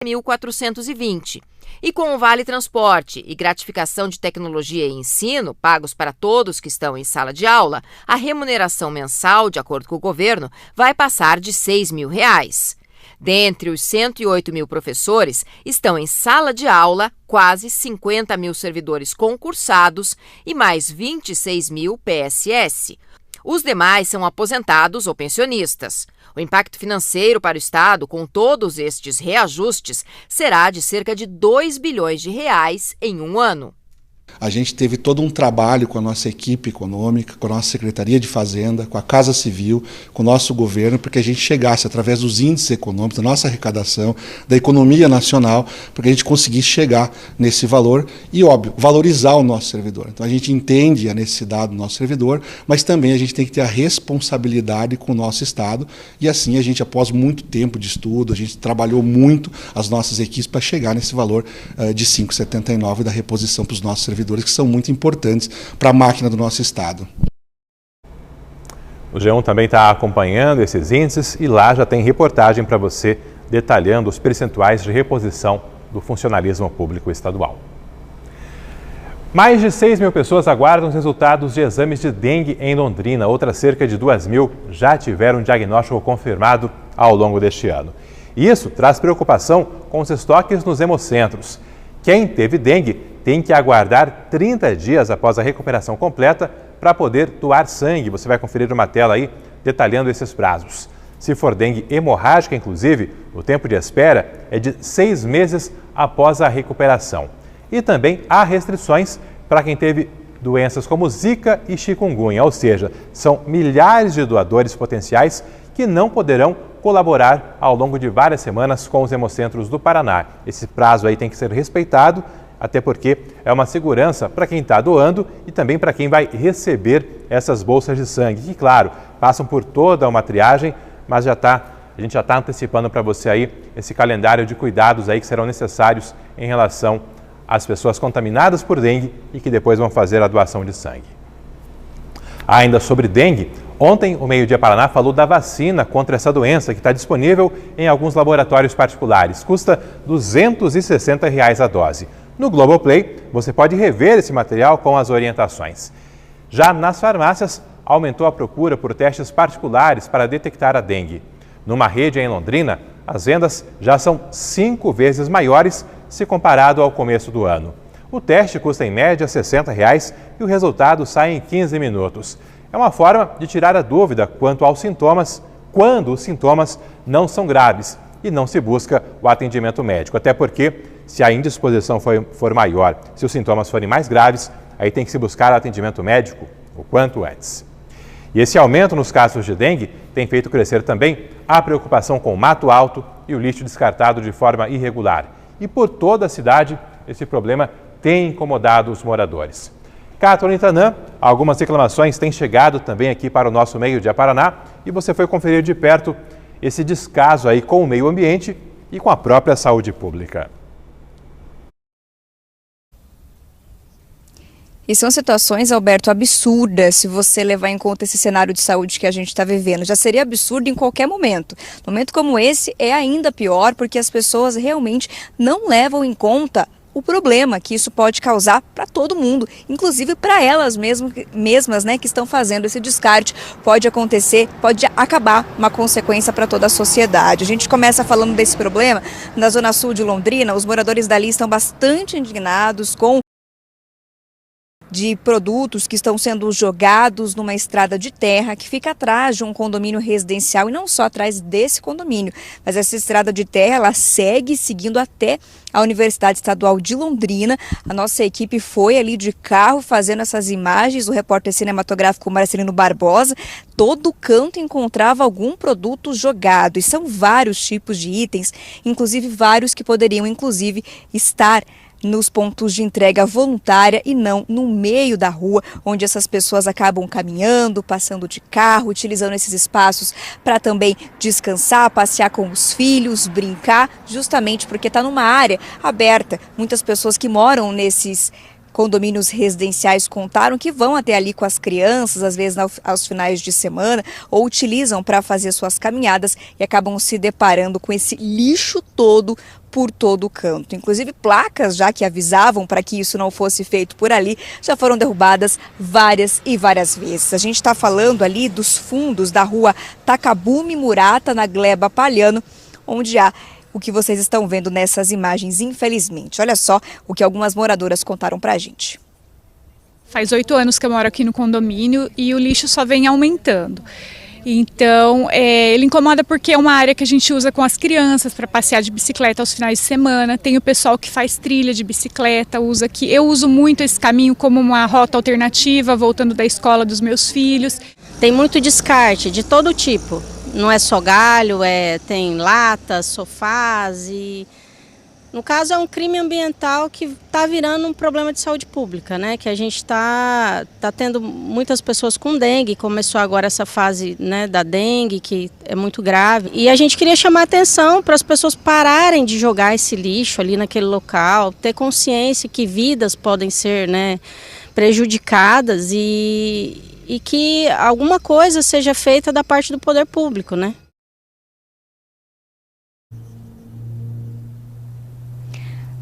J: 1.420. E com o Vale Transporte e gratificação de tecnologia e ensino, pagos para todos que estão em sala de aula, a remuneração mensal, de acordo com o governo, vai passar de R$ 6.000. Dentre os 108 mil professores, estão em sala de aula quase 50 mil servidores concursados e mais 26 mil PSS. Os demais são aposentados ou pensionistas. O impacto financeiro para o estado, com todos estes reajustes, será de cerca de 2 bilhões de reais em um ano.
S: A gente teve todo um trabalho com a nossa equipe econômica, com a nossa Secretaria de Fazenda, com a Casa Civil, com o nosso governo, para que a gente chegasse, através dos índices econômicos, da nossa arrecadação, da economia nacional, para que a gente conseguisse chegar nesse valor e, óbvio, valorizar o nosso servidor. Então a gente entende a necessidade do nosso servidor, mas também a gente tem que ter a responsabilidade com o nosso Estado e assim a gente, após muito tempo de estudo, a gente trabalhou muito as nossas equipes para chegar nesse valor de 5,79 da reposição para os nossos servidores, que são muito importantes para a máquina do nosso estado.
B: O G1 também está acompanhando esses índices e lá já tem reportagem para você detalhando os percentuais de reposição do funcionalismo público estadual. Mais de 6 mil pessoas aguardam os resultados de exames de dengue em Londrina. Outras cerca de 2 mil já tiveram um diagnóstico confirmado ao longo deste ano. E isso traz preocupação com os estoques nos hemocentros. Quem teve dengue tem que aguardar 30 dias após a recuperação completa para poder doar sangue. Você vai conferir uma tela aí detalhando esses prazos. Se for dengue hemorrágica, inclusive, o tempo de espera é de 6 meses após a recuperação. E também há restrições para quem teve doenças como Zika e chikungunya, ou seja, são milhares de doadores potenciais que não poderão colaborar ao longo de várias semanas com os hemocentros do Paraná. Esse prazo aí tem que ser respeitado, até porque é uma segurança para quem está doando e também para quem vai receber essas bolsas de sangue, que, claro, passam por toda uma triagem, mas a gente já está antecipando para você aí esse calendário de cuidados aí que serão necessários em relação às pessoas contaminadas por dengue e que depois vão fazer a doação de sangue. Ainda sobre dengue, ontem o Meio-Dia Paraná falou da vacina contra essa doença que está disponível em alguns laboratórios particulares. Custa R$ 260 a dose. No Globoplay, você pode rever esse material com as orientações. Já nas farmácias, aumentou a procura por testes particulares para detectar a dengue. Numa rede em Londrina, as vendas já são 5 vezes maiores se comparado ao começo do ano. O teste custa em média R$ 60 e o resultado sai em 15 minutos. É uma forma de tirar a dúvida quanto aos sintomas, quando os sintomas não são graves e não se busca o atendimento médico. Até porque, se a indisposição for maior, se os sintomas forem mais graves, aí tem que se buscar o atendimento médico o quanto antes. E esse aumento nos casos de dengue tem feito crescer também a preocupação com o mato alto e o lixo descartado de forma irregular. E por toda a cidade, esse problema tem incomodado os moradores. Catherine Tanã, algumas reclamações têm chegado também aqui para o nosso Meio-Dia Paraná e você foi conferir de perto esse descaso aí com o meio ambiente e com a própria saúde pública.
D: E são situações, Alberto, absurdas se você levar em conta esse cenário de saúde que a gente está vivendo. Já seria absurdo em qualquer momento. Momento como esse é ainda pior porque as pessoas realmente não levam em conta o problema que isso pode causar para todo mundo, inclusive para elas mesmas, né, que estão fazendo esse descarte. Pode acontecer, pode acabar uma consequência para toda a sociedade. A gente começa falando desse problema na Zona Sul de Londrina. Os moradores dali estão bastante indignados com de produtos que estão sendo jogados numa estrada de terra que fica atrás de um condomínio residencial e não só atrás desse condomínio, mas essa estrada de terra ela segue seguindo até a Universidade Estadual de Londrina. A nossa equipe foi ali de carro fazendo essas imagens, o repórter cinematográfico Marcelino Barbosa. Todo canto encontrava algum produto jogado e são vários tipos de itens, inclusive vários que poderiam inclusive estar nos pontos de entrega voluntária e não no meio da rua, onde essas pessoas acabam caminhando, passando de carro, utilizando esses espaços para também descansar, passear com os filhos, brincar, justamente porque está numa área aberta. Muitas pessoas que moram nesses condomínios residenciais contaram que vão até ali com as crianças, às vezes aos finais de semana, ou utilizam para fazer suas caminhadas e acabam se deparando com esse lixo todo por todo o canto. Inclusive placas já que avisavam para que isso não fosse feito por ali, já foram derrubadas várias e várias vezes. A gente está falando ali dos fundos da rua Takabumi Murata, na Gleba Palhano, onde há o que vocês estão vendo nessas imagens, infelizmente. Olha só o que algumas moradoras contaram pra gente.
T: Faz 8 anos que eu moro aqui no condomínio e o lixo só vem aumentando. Então, ele incomoda porque é uma área que a gente usa com as crianças para passear de bicicleta aos finais de semana. Tem o pessoal que faz trilha de bicicleta, usa aqui. Eu uso muito esse caminho como uma rota alternativa, voltando da escola dos meus filhos.
R: Tem muito descarte de todo tipo. Não é só galho, tem latas, sofás e... No caso, é um crime ambiental que está virando um problema de saúde pública, né? Que a gente está tendo muitas pessoas com dengue, começou agora essa fase, né, da dengue, que é muito grave. E a gente queria chamar a atenção para as pessoas pararem de jogar esse lixo ali naquele local, ter consciência que vidas podem ser, né, prejudicadas e que alguma coisa seja feita da parte do poder público, né?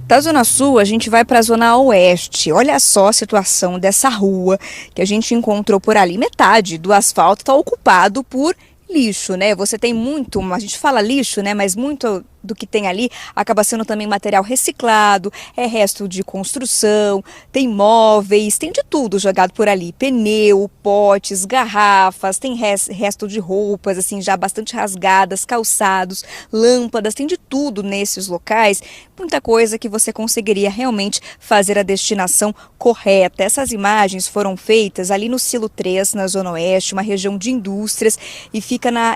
D: Da Zona Sul, a gente vai para a Zona Oeste. Olha só a situação dessa rua que a gente encontrou por ali. Metade do asfalto está ocupado por lixo, né? Você tem muito, a gente fala lixo, né? Mas muito do que tem ali acaba sendo também material reciclado, é resto de construção, tem móveis, tem de tudo jogado por ali, pneu, potes, garrafas, tem resto de roupas assim já bastante rasgadas, calçados, lâmpadas, tem de tudo nesses locais, muita coisa que você conseguiria realmente fazer a destinação correta. Essas imagens foram feitas ali no Silo 3, na Zona Oeste, uma região de indústrias, e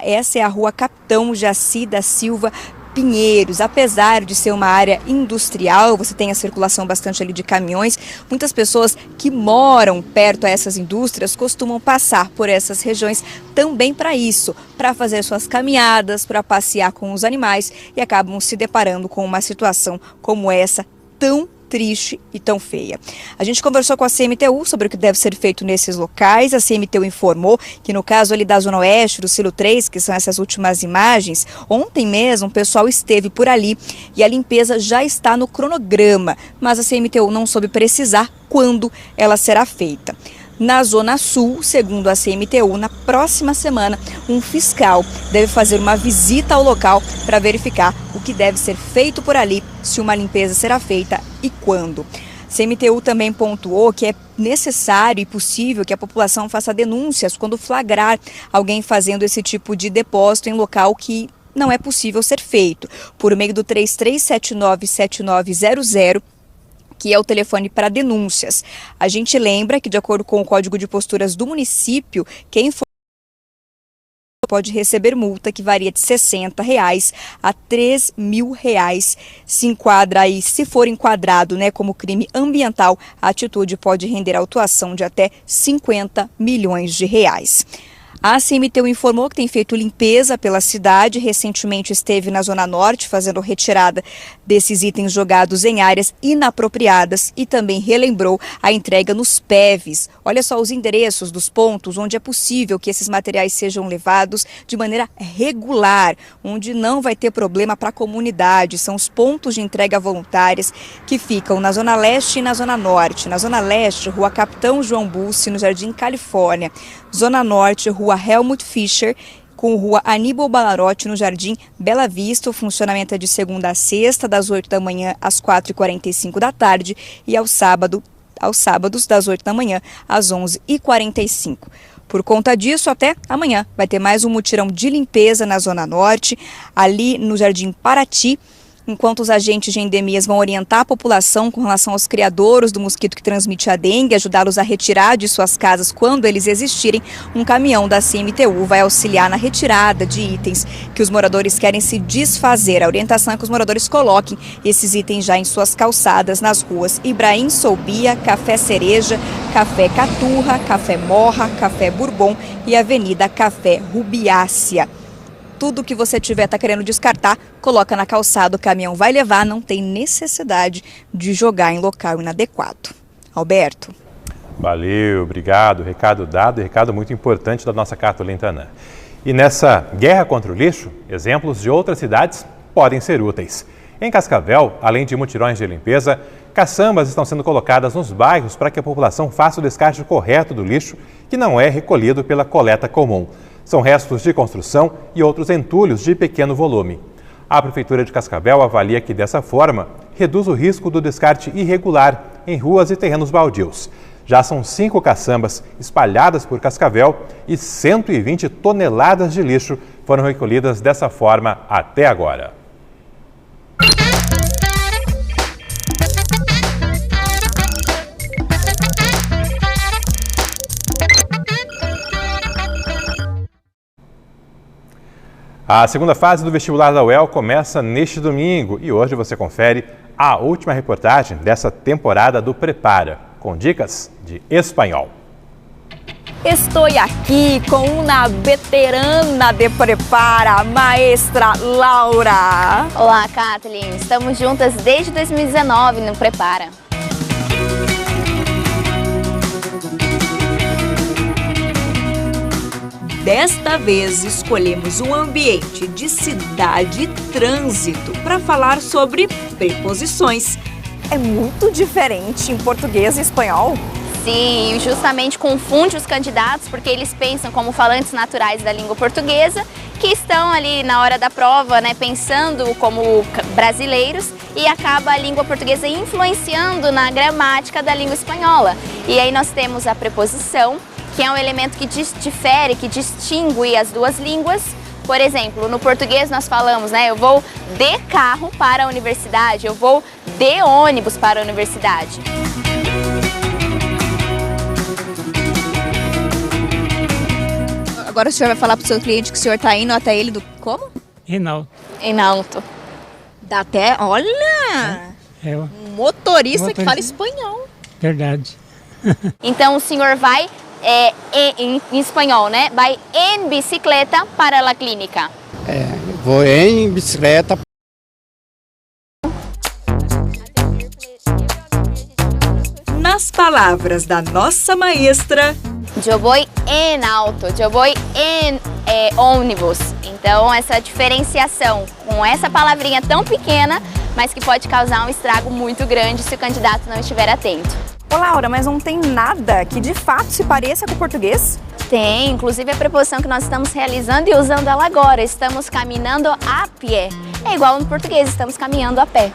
D: essa é a rua Capitão Jaci da Silva Pinheiros. Apesar de ser uma área industrial, você tem a circulação bastante ali de caminhões, muitas pessoas que moram perto a essas indústrias costumam passar por essas regiões também para isso, para fazer suas caminhadas, para passear com os animais e acabam se deparando com uma situação como essa tão triste e tão feia. A gente conversou com a CMTU sobre o que deve ser feito nesses locais. A CMTU informou que no caso ali da Zona Oeste, do Silo 3, que são essas últimas imagens, ontem mesmo o pessoal esteve por ali e a limpeza já está no cronograma, mas a CMTU não soube precisar quando ela será feita. Na Zona Sul, segundo a CMTU, na próxima semana, um fiscal deve fazer uma visita ao local para verificar o que deve ser feito por ali, se uma limpeza será feita e quando. CMTU também pontuou que é necessário e possível que a população faça denúncias quando flagrar alguém fazendo esse tipo de depósito em local que não é possível ser feito, por meio do 33797900, que é o telefone para denúncias. A gente lembra que, de acordo com o Código de Posturas do município, quem for pode receber multa que varia de R$ 60 a R$ 3.000. Se for enquadrado, como crime ambiental, a atitude pode render autuação de até R$ 50 milhões. A CMTU informou que tem feito limpeza pela cidade. Recentemente esteve na Zona Norte fazendo retirada desses itens jogados em áreas inapropriadas e também relembrou a entrega nos PEVs. Olha só os endereços dos pontos onde é possível que esses materiais sejam levados de maneira regular, onde não vai ter problema para a comunidade. São os pontos de entrega voluntárias que ficam na Zona Leste e na Zona Norte. Na Zona Leste, Rua Capitão João Bussi, no Jardim Califórnia. Zona Norte, Rua Helmut Fischer, com Rua Aníbal Balarotti, no Jardim Bela Vista. O funcionamento é de segunda a sexta, das 8 da manhã às 4h45 da tarde e aos sábados, das 8 da manhã às 11h45. Por conta disso, até amanhã vai ter mais um mutirão de limpeza na Zona Norte, ali no Jardim Paraty, enquanto os agentes de endemias vão orientar a população com relação aos criadouros do mosquito que transmite a dengue, ajudá-los a retirar de suas casas quando eles existirem. Um caminhão da CMTU vai auxiliar na retirada de itens que os moradores querem se desfazer. A orientação é que os moradores coloquem esses itens já em suas calçadas nas ruas Ibrahim Soubia, Café Cereja, Café Caturra, Café Morra, Café Bourbon e Avenida Café Rubiácea. Tudo que você tá querendo descartar, coloca na calçada, o caminhão vai levar, não tem necessidade de jogar em local inadequado. Alberto.
B: Valeu, obrigado. Recado dado e recado muito importante da nossa Cartolina Tanã. E nessa guerra contra o lixo, exemplos de outras cidades podem ser úteis. Em Cascavel, além de mutirões de limpeza, caçambas estão sendo colocadas nos bairros para que a população faça o descarte correto do lixo, que não é recolhido pela coleta comum. São restos de construção e outros entulhos de pequeno volume. A Prefeitura de Cascavel avalia que, dessa forma, reduz o risco do descarte irregular em ruas e terrenos baldios. Já são 5 caçambas espalhadas por Cascavel e 120 toneladas de lixo foram recolhidas dessa forma até agora. A segunda fase do vestibular da UEL começa neste domingo e hoje você confere a última reportagem dessa temporada do Prepara, com dicas de espanhol.
D: Estou aqui com uma veterana de Prepara, maestra Laura.
U: Olá, Kathleen. Estamos juntas desde 2019 no Prepara.
D: Desta vez, escolhemos um ambiente de cidade e trânsito para falar sobre preposições. É muito diferente em português e espanhol?
U: Sim, justamente confunde os candidatos porque eles pensam como falantes naturais da língua portuguesa, que estão ali na hora da prova, pensando como brasileiros, e acaba a língua portuguesa influenciando na gramática da língua espanhola. E aí nós temos a preposição, que é um elemento que difere, que distingue as duas línguas. Por exemplo, no português nós falamos, eu vou de carro para a universidade, eu vou de ônibus para a universidade.
D: Agora o senhor vai falar para o seu cliente que o senhor está indo até ele do como?
U: Em alto.
D: Dá até, olha, um motorista que fala espanhol.
U: Verdade. Então o senhor vai em espanhol, vai em bicicleta para a clínica.
V: Vou em bicicleta.
D: Nas palavras da nossa maestra,
U: eu vou em auto, eu vou em ônibus. Então essa diferenciação com essa palavrinha tão pequena, mas que pode causar um estrago muito grande se o candidato não estiver atento.
D: Ô Laura, mas não tem nada que de fato se pareça com o português?
U: Tem, inclusive a preposição que nós estamos realizando e usando ela agora. Estamos caminhando a pé. É igual no português, estamos caminhando a pé.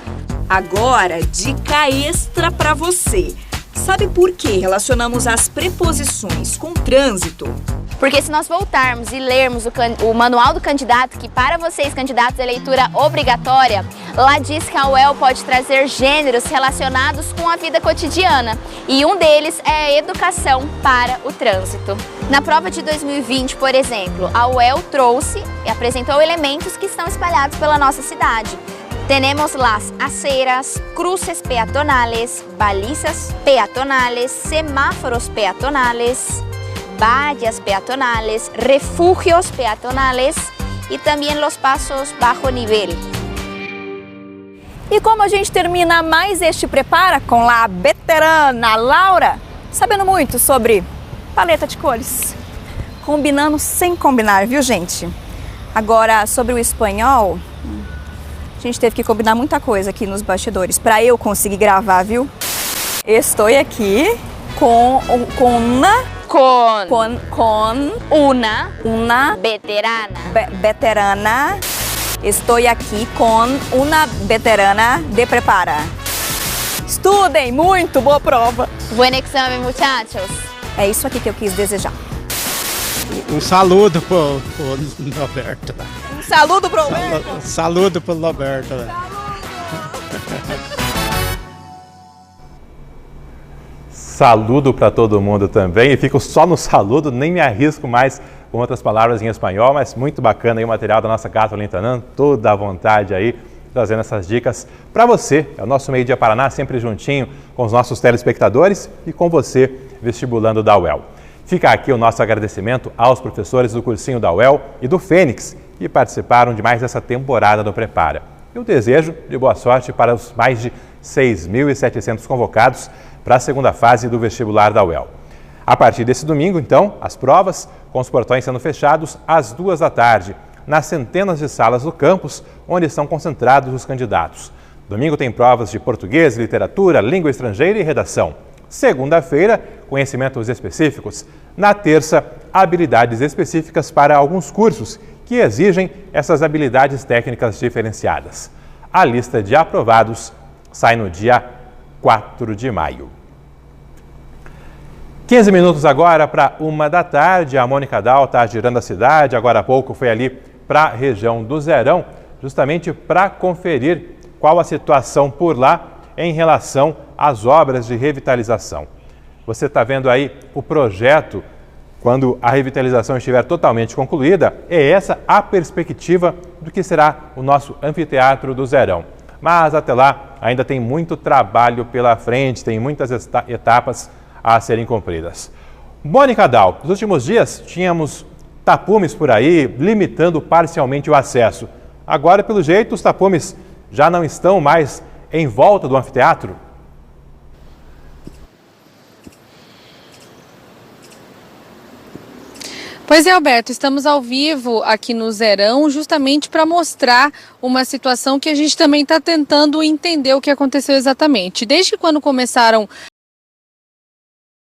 D: Agora, dica extra para você. Sabe por que relacionamos as preposições com trânsito?
U: Porque se nós voltarmos e lermos o manual do candidato, que para vocês, candidatos, é leitura obrigatória, lá diz que a UEL pode trazer gêneros relacionados com a vida cotidiana. E um deles é a educação para o trânsito. Na prova de 2020, por exemplo, a UEL trouxe e apresentou elementos que estão espalhados pela nossa cidade. Tenemos las aceras, cruces peatonales, balizas peatonales, semáforos peatonales, vallas peatonales, refugios peatonales e também los pasos bajo nível.
D: E como a gente termina mais este Prepara com a veterana Laura, sabendo muito sobre paleta de cores, combinando sem combinar, viu gente? Agora, sobre o espanhol, a gente teve que combinar muita coisa aqui nos bastidores para eu conseguir gravar, viu? Estou aqui com uma veterana. Estou aqui com uma veterana de Prepara. Estudem muito, boa prova.
U: Buen exame, muchachos.
D: É isso aqui que eu quis desejar.
V: Um saludo pro Roberto.
D: Um saludo pro Roberto.
V: Um saludo pro Roberto.
B: Saludo para todo mundo também. E fico só no saludo, nem me arrisco mais com outras palavras em espanhol, mas muito bacana aí o material da nossa Cátulo Lintanã, toda à vontade aí, trazendo essas dicas para você. É o nosso Meio Dia Paraná, sempre juntinho com os nossos telespectadores e com você, vestibulando da UEL. Fica aqui o nosso agradecimento aos professores do cursinho da UEL e do Fênix, que participaram de mais essa temporada do Prepara. E o desejo de boa sorte para os mais de 6.700 convocados para a segunda fase do vestibular da UEL. A partir desse domingo, então, as provas, com os portões sendo fechados às 2 da tarde, nas centenas de salas do campus, onde estão concentrados os candidatos. Domingo tem provas de português, literatura, língua estrangeira e redação. Segunda-feira, conhecimentos específicos. Na terça, habilidades específicas para alguns cursos que exigem essas habilidades técnicas diferenciadas. A lista de aprovados sai no dia 4 de maio. 15 minutos agora para 1 da tarde. A Mônica Dal está girando a cidade. Agora há pouco foi ali para a região do Zerão, justamente para conferir qual a situação por lá em relação às obras de revitalização. Você está vendo aí o projeto, quando a revitalização estiver totalmente concluída, é essa a perspectiva do que será o nosso anfiteatro do Zerão. Mas até lá ainda tem muito trabalho pela frente, tem muitas etapas a serem cumpridas. Mônica Dal, nos últimos dias tínhamos tapumes por aí, limitando parcialmente o acesso. Agora, pelo jeito, os tapumes já não estão mais em volta do anfiteatro?
C: Pois é, Alberto, estamos ao vivo aqui no Zerão justamente para mostrar uma situação que a gente também está tentando entender o que aconteceu exatamente. Desde quando começaram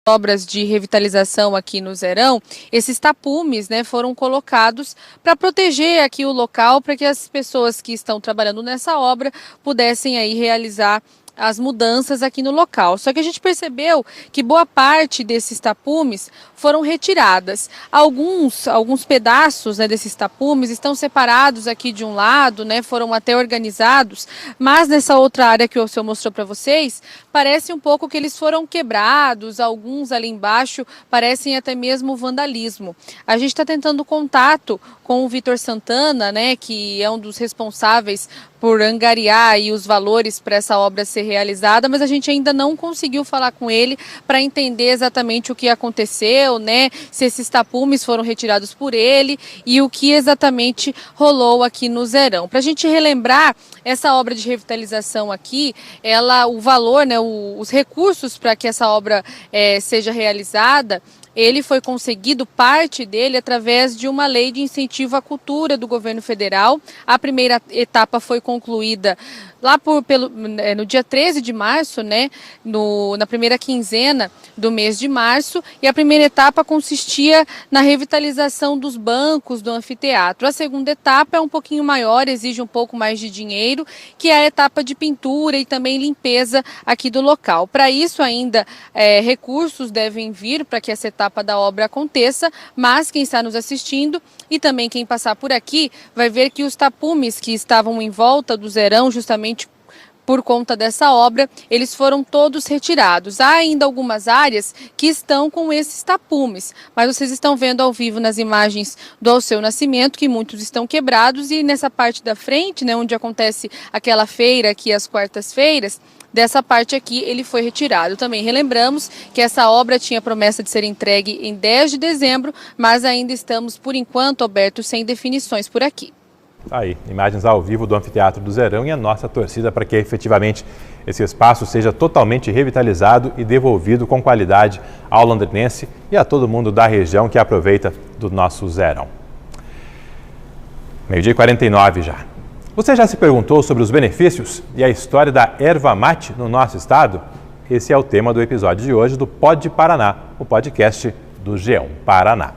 C: obras de revitalização aqui no Zerão, esses tapumes, foram colocados para proteger aqui o local, para que as pessoas que estão trabalhando nessa obra pudessem aí realizar as mudanças aqui no local. Só que a gente percebeu que boa parte desses tapumes foram retiradas. Alguns pedaços desses tapumes estão separados aqui de um lado, foram até organizados, mas nessa outra área que o senhor mostrou para vocês, parece um pouco que eles foram quebrados, alguns ali embaixo parecem até mesmo vandalismo. A gente está tentando contato com o Vitor Santana, que é um dos responsáveis por angariar aí os valores para essa obra ser realizada, mas a gente ainda não conseguiu falar com ele para entender exatamente o que aconteceu, se esses tapumes foram retirados por ele e o que exatamente rolou aqui no Zerão. Para a gente relembrar, essa obra de revitalização aqui, o valor, os recursos para que essa obra seja realizada, ele foi conseguido, parte dele, através de uma lei de incentivo à cultura do governo federal. A primeira etapa foi concluída lá no dia 13 de março, né, na primeira quinzena do mês de março, e a primeira etapa consistia na revitalização dos bancos do anfiteatro. A segunda etapa é um pouquinho maior, exige um pouco mais de dinheiro, que é a etapa de pintura e também limpeza aqui do local. Para isso ainda recursos devem vir para que essa etapa da obra aconteça, mas quem está nos assistindo e também quem passar por aqui vai ver que os tapumes que estavam em volta do Zerão, justamente por conta dessa obra, eles foram todos retirados. Há ainda algumas áreas que estão com esses tapumes, mas vocês estão vendo ao vivo nas imagens do Alceu Nascimento que muitos estão quebrados, e nessa parte da frente, né, onde acontece aquela feira aqui às quartas-feiras, dessa parte aqui ele foi retirado. Também relembramos que essa obra tinha promessa de ser entregue em 10 de dezembro, mas ainda estamos, por enquanto, Alberto, sem definições por aqui.
B: Aí, imagens ao vivo do Anfiteatro do Zerão e a nossa torcida para que efetivamente esse espaço seja totalmente revitalizado e devolvido com qualidade ao londrinense e a todo mundo da região que aproveita do nosso Zerão. 12h49 já. Você já se perguntou sobre os benefícios e a história da erva mate no nosso estado? Esse é o tema do episódio de hoje do Pod Paraná, o podcast do G1 Paraná.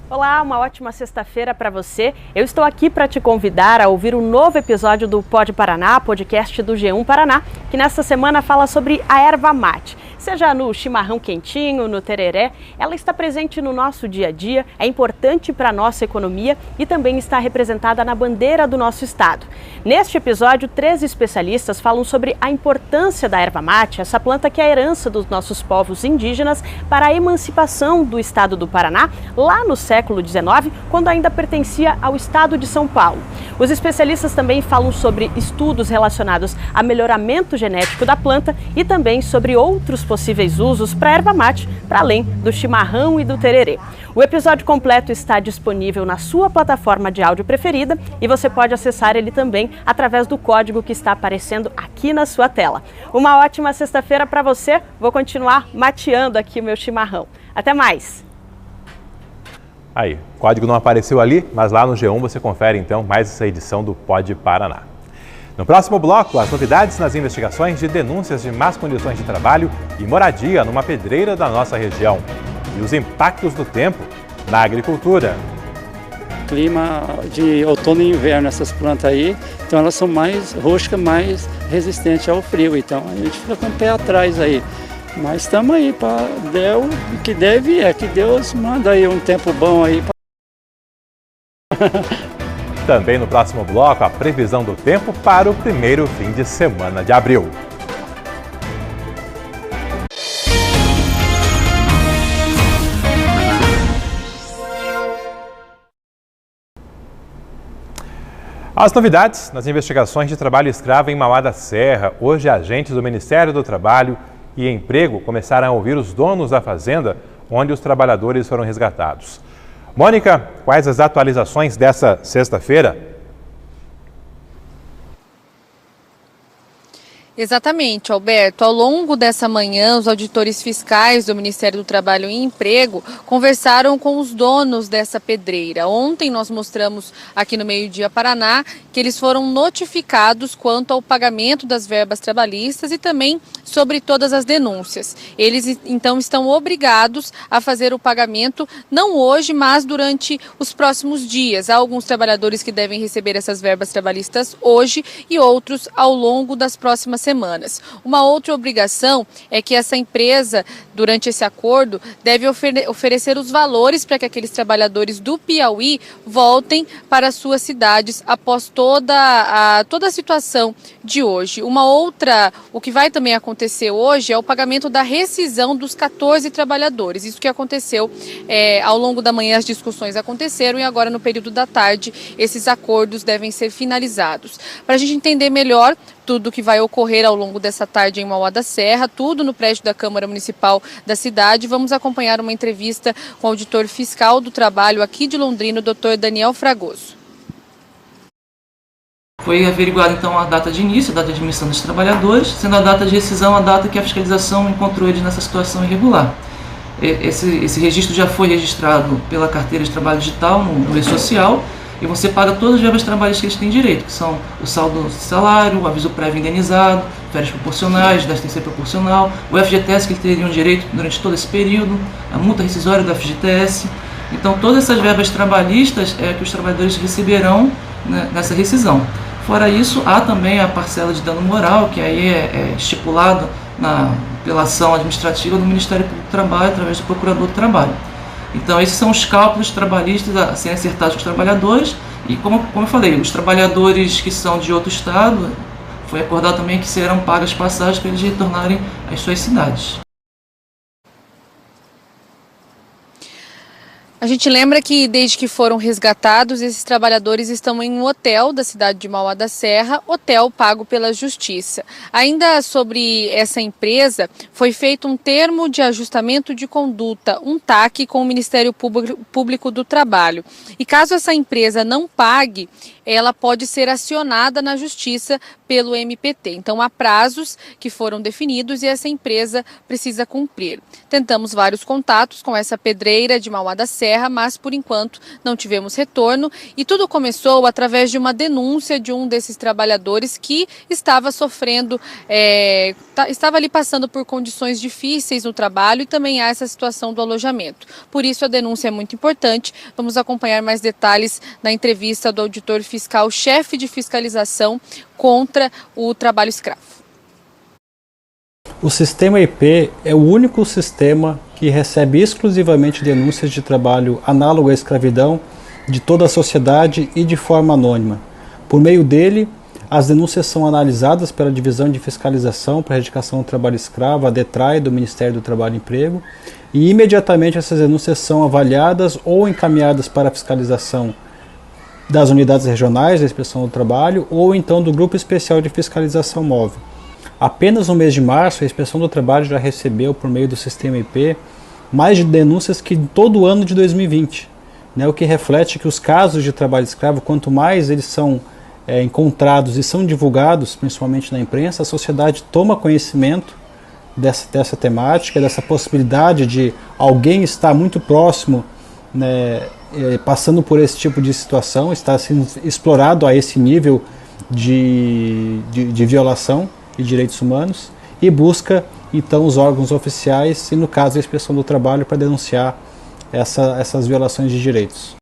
A: Olá, uma ótima sexta-feira para você. Eu estou aqui para te convidar a ouvir um novo episódio do Pod Paraná, podcast do G1 Paraná, que nesta semana fala sobre a erva mate. Seja no chimarrão quentinho, no tereré, ela está presente no nosso dia a dia, é importante para a nossa economia e também está representada na bandeira do nosso estado. Neste episódio, 3 especialistas falam sobre a importância da erva mate, essa planta que é a herança dos nossos povos indígenas para a emancipação do estado do Paraná, lá no século XIX, quando ainda pertencia ao estado de São Paulo. Os especialistas também falam sobre estudos relacionados a melhoramento genético da planta e também sobre outros possíveis usos para a erva mate, para além do chimarrão e do tererê. O episódio completo está disponível na sua plataforma de áudio preferida e você pode acessar ele também através do código que está aparecendo aqui na sua tela. Uma ótima sexta-feira para você. Vou continuar mateando aqui o meu chimarrão. Até mais!
B: Aí, o código não apareceu ali, mas lá no G1 você confere então mais essa edição do Pod Paraná. No próximo bloco, as novidades nas investigações de denúncias de más condições de trabalho e moradia numa pedreira da nossa região. E os impactos do tempo na agricultura.
G: Clima de outono e inverno, essas plantas aí, então elas são mais rústicas, mais resistentes ao frio. Então a gente fica com o pé atrás aí. Mas estamos aí, o que deve é que Deus manda aí um tempo bom aí.
B: Também no próximo bloco, a previsão do tempo para o primeiro fim de semana de abril. As novidades nas investigações de trabalho escravo em Mauá da Serra. Hoje, agentes do Ministério do Trabalho e Emprego começaram a ouvir os donos da fazenda onde os trabalhadores foram resgatados. Mônica, quais as atualizações dessa sexta-feira?
C: Exatamente, Alberto. Ao longo dessa manhã, os auditores fiscais do Ministério do Trabalho e Emprego conversaram com os donos dessa pedreira. Ontem nós mostramos aqui no Meio Dia Paraná que eles foram notificados quanto ao pagamento das verbas trabalhistas e também sobre todas as denúncias. Eles então estão obrigados a fazer o pagamento não hoje, mas durante os próximos dias. Há alguns trabalhadores que devem receber essas verbas trabalhistas hoje e outros ao longo das próximas semanas. Uma outra obrigação é que essa empresa, durante esse acordo, deve oferecer os valores para que aqueles trabalhadores do Piauí voltem para suas cidades após toda a situação de hoje. O que vai também acontecer hoje é o pagamento da rescisão dos 14 trabalhadores. Isso que aconteceu ao longo da manhã, as discussões aconteceram e agora no período da tarde esses acordos devem ser finalizados. Para a gente entender melhor tudo que vai ocorrer ao longo dessa tarde em Mauá da Serra, tudo no prédio da Câmara Municipal da cidade. Vamos acompanhar uma entrevista com o auditor fiscal do trabalho aqui de Londrina, o Dr. Daniel Fragoso.
W: Foi averiguada então a data de início, a data de admissão dos trabalhadores, sendo a data de rescisão a data que a fiscalização encontrou eles nessa situação irregular. Esse registro já foi registrado pela carteira de trabalho digital no e-social e você paga todas as verbas trabalhistas que eles têm direito, que são o saldo de salário, o aviso prévio indenizado, férias proporcionais, da assistência proporcional, o FGTS que eles teriam direito durante todo esse período, a multa rescisória do FGTS. Então todas essas verbas trabalhistas é que os trabalhadores receberão, né, nessa rescisão. Fora isso, há também a parcela de dano moral, que aí é estipulado pela ação administrativa do Ministério Público do Trabalho, através do Procurador do Trabalho. Então esses são os cálculos trabalhistas a serem acertados com os trabalhadores, e como eu falei, os trabalhadores que são de outro estado, foi acordado também que serão pagas passagens para eles retornarem às suas cidades.
C: A gente lembra que desde que foram resgatados, esses trabalhadores estão em um hotel da cidade de Mauá da Serra, hotel pago pela Justiça. Ainda sobre essa empresa, foi feito um termo de ajustamento de conduta, um TAC, com o Ministério Público do Trabalho. E caso essa empresa não pague, ela pode ser acionada na Justiça pelo MPT. Então há prazos que foram definidos e essa empresa precisa cumprir. Tentamos vários contatos com essa pedreira de Mauá da Serra, mas por enquanto não tivemos retorno, e tudo começou através de uma denúncia de um desses trabalhadores que estava sofrendo, estava ali passando por condições difíceis no trabalho, e também há essa situação do alojamento. Por isso a denúncia é muito importante. Vamos acompanhar mais detalhes na entrevista do auditor fiscal, chefe de fiscalização contra o trabalho escravo.
H: O sistema IP é o único sistema que recebe exclusivamente denúncias de trabalho análogo à escravidão de toda a sociedade e de forma anônima. Por meio dele, as denúncias são analisadas pela Divisão de Fiscalização para a Erradicação do Trabalho Escravo, a DETRAE, do Ministério do Trabalho e Emprego, e imediatamente essas denúncias são avaliadas ou encaminhadas para a fiscalização das unidades regionais da Inspeção do Trabalho ou então do Grupo Especial de Fiscalização Móvel. Apenas no mês de março, a Inspeção do Trabalho já recebeu, por meio do sistema IP, mais de denúncias que em todo o ano de 2020, né, o que reflete que os casos de trabalho escravo, quanto mais eles são encontrados e são divulgados, principalmente na imprensa, a sociedade toma conhecimento dessa temática, dessa possibilidade de alguém estar muito próximo, né, passando por esse tipo de situação, está sendo explorado a esse nível de violação de direitos humanos, e busca então os órgãos oficiais, e no caso a Inspeção do Trabalho, para denunciar essas violações de direitos.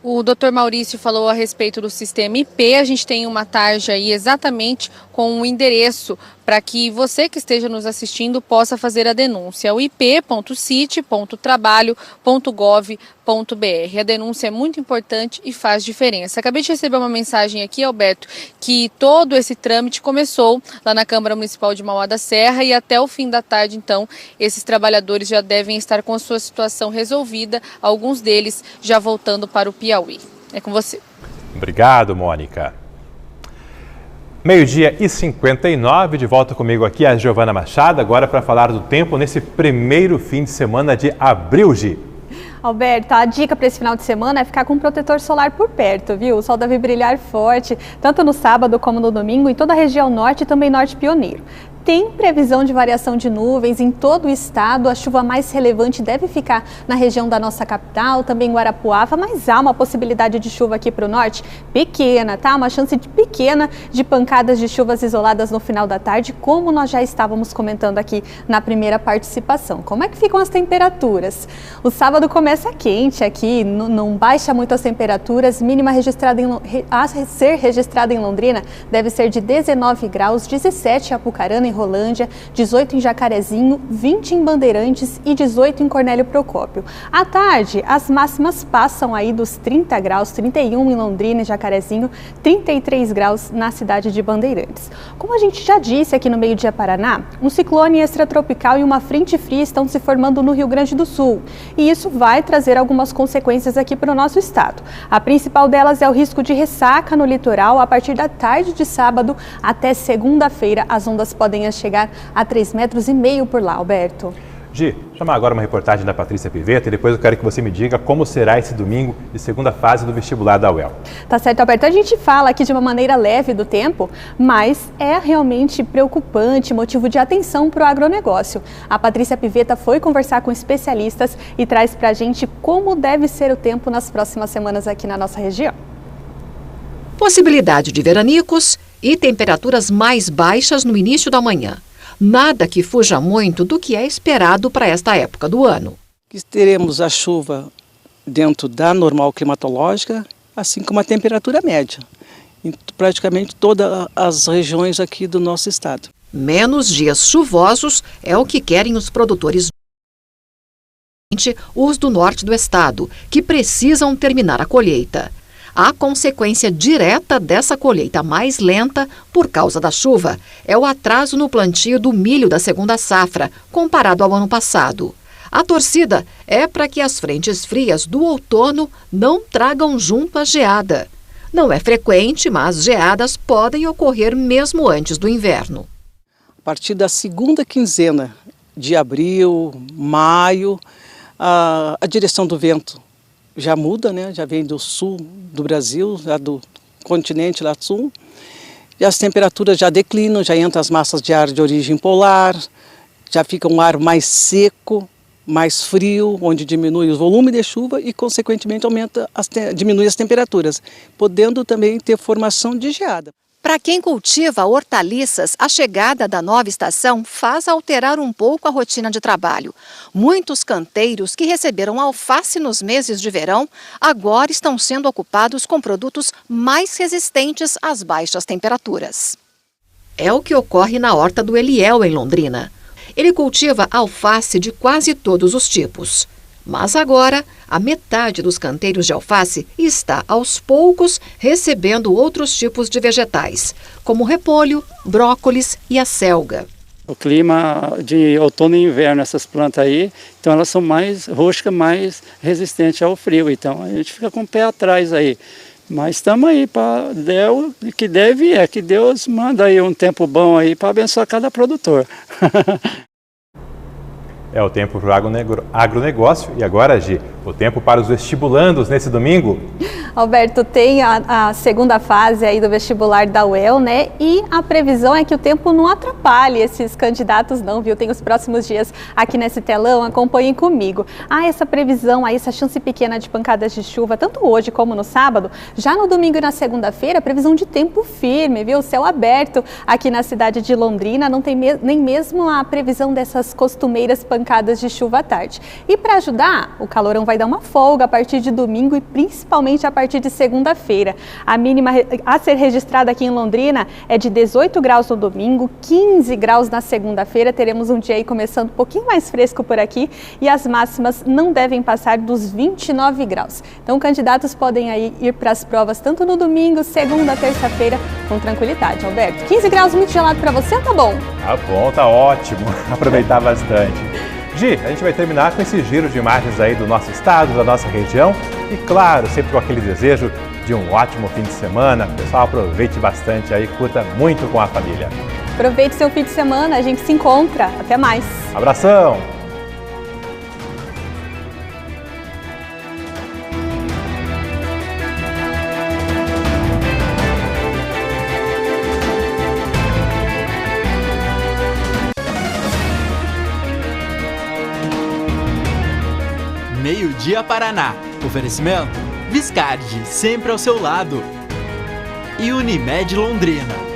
C: O Dr. Maurício falou a respeito do sistema IP. A gente tem uma tarja aí exatamente com o endereço para que você que esteja nos assistindo possa fazer a denúncia. O ip.cit.trabalho.gov.br. A denúncia é muito importante e faz diferença. Acabei de receber uma mensagem aqui, Alberto, que todo esse trâmite começou lá na Câmara Municipal de Mauá da Serra, e até o fim da tarde, então, esses trabalhadores já devem estar com a sua situação resolvida, alguns deles já voltando para o Piauí. É com você.
B: Obrigado, Mônica. 12h59, de volta comigo aqui a Giovana Machado, agora para falar do tempo nesse primeiro fim de semana de abril, Gi.
O: Alberto, a dica para esse final de semana é ficar com um protetor solar por perto, viu? O sol deve brilhar forte, tanto no sábado como no domingo, em toda a região norte e também norte pioneiro. Tem previsão de variação de nuvens em todo o estado. A chuva mais relevante deve ficar na região da nossa capital, também em Guarapuava, mas há uma possibilidade de chuva aqui para o norte pequena, tá? Uma chance pequena de pancadas de chuvas isoladas no final da tarde, como nós já estávamos comentando aqui na primeira participação. Como é que ficam as temperaturas? O sábado começa quente aqui, não baixa muito as temperaturas. Mínima registrada a ser registrada em Londrina deve ser de 19 graus, 17 em Apucarana, em Rolândia, 18 em Jacarezinho, 20 em Bandeirantes e 18 em Cornélio Procópio. À tarde, as máximas passam aí dos 30 graus, 31 em Londrina e Jacarezinho, 33 graus na cidade de Bandeirantes. Como a gente já disse aqui no Meio-Dia Paraná, um ciclone extratropical e uma frente fria estão se formando no Rio Grande do Sul, e isso vai trazer algumas consequências aqui para o nosso estado. A principal delas é o risco de ressaca no litoral. A partir da tarde de sábado até segunda-feira, as ondas podem chegar a 3,5 metros por lá, Alberto.
B: Gi, vou chamar agora uma reportagem da Patrícia Pivetta e depois eu quero que você me diga como será esse domingo de segunda fase do vestibular da UEL.
O: Tá certo, Alberto. A gente fala aqui de uma maneira leve do tempo, mas é realmente preocupante, motivo de atenção para o agronegócio. A Patrícia Pivetta foi conversar com especialistas e traz para a gente como deve ser o tempo nas próximas semanas aqui na nossa região.
I: Possibilidade de veranicos e temperaturas mais baixas no início da manhã. Nada que fuja muito do que é esperado para esta época do ano.
K: Teremos a chuva dentro da normal climatológica, assim como a temperatura média, em praticamente todas as regiões aqui do nosso estado.
I: Menos dias chuvosos é o que querem os produtores, os do norte do estado, que precisam terminar a colheita. A consequência direta dessa colheita mais lenta, por causa da chuva, é o atraso no plantio do milho da segunda safra, comparado ao ano passado. A torcida é para que as frentes frias do outono não tragam junto a geada. Não é frequente, mas geadas podem ocorrer mesmo antes do inverno.
K: A partir da segunda quinzena de abril, maio, a direção do vento já muda, né? Já vem do sul do Brasil, já do continente lá do sul. E as temperaturas já declinam, já entram as massas de ar de origem polar, já fica um ar mais seco, mais frio, onde diminui o volume de chuva e, consequentemente, diminui as temperaturas, podendo também ter formação de geada.
M: Para quem cultiva hortaliças, a chegada da nova estação faz alterar um pouco a rotina de trabalho. Muitos canteiros que receberam alface nos meses de verão agora estão sendo ocupados com produtos mais resistentes às baixas temperaturas.
I: É o que ocorre na horta do Eliel, em Londrina. Ele cultiva alface de quase todos os tipos. Mas agora, a metade dos canteiros de alface está, aos poucos, recebendo outros tipos de vegetais, como repolho, brócolis e a selga.
G: O clima de outono e inverno, essas plantas aí, então elas são mais rústicas, mais resistentes ao frio. Então a gente fica com o pé atrás aí. Mas estamos aí, que deve é que Deus manda aí um tempo bom aí para abençoar cada produtor.
B: É o tempo para o agronegócio. E agora, Gi, o tempo para os vestibulandos nesse domingo?
O: Alberto, tem a segunda fase aí do vestibular da UEL, né? E a previsão é que o tempo não atrapalhe esses candidatos não, viu? Tem os próximos dias aqui nesse telão, acompanhem comigo. Essa previsão aí, essa chance pequena de pancadas de chuva, tanto hoje como no sábado. Já no domingo e na segunda-feira, previsão de tempo firme, viu? Céu aberto aqui na cidade de Londrina, não tem nem mesmo a previsão dessas costumeiras pancadas de chuva à tarde. E para ajudar, o calorão vai dar uma folga a partir de domingo e principalmente a partir de segunda-feira. A mínima a ser registrada aqui em Londrina é de 18 graus no domingo, 15 graus na segunda-feira. Teremos um dia aí começando um pouquinho mais fresco por aqui e as máximas não devem passar dos 29 graus. Então, candidatos podem aí ir para as provas tanto no domingo, segunda, terça-feira, com tranquilidade. Alberto, 15 graus muito gelado para você, tá bom?
B: Tá bom, tá ótimo. Aproveitar bastante. Gi, a gente vai terminar com esse giro de imagens aí do nosso estado, da nossa região e, claro, sempre com aquele desejo de um ótimo fim de semana. Pessoal, aproveite bastante aí, curta muito com a família.
O: Aproveite seu fim de semana, a gente se encontra. Até mais.
B: Abração!
X: Meio-dia Paraná. Oferecimento Viscardi, sempre ao seu lado. E Unimed Londrina.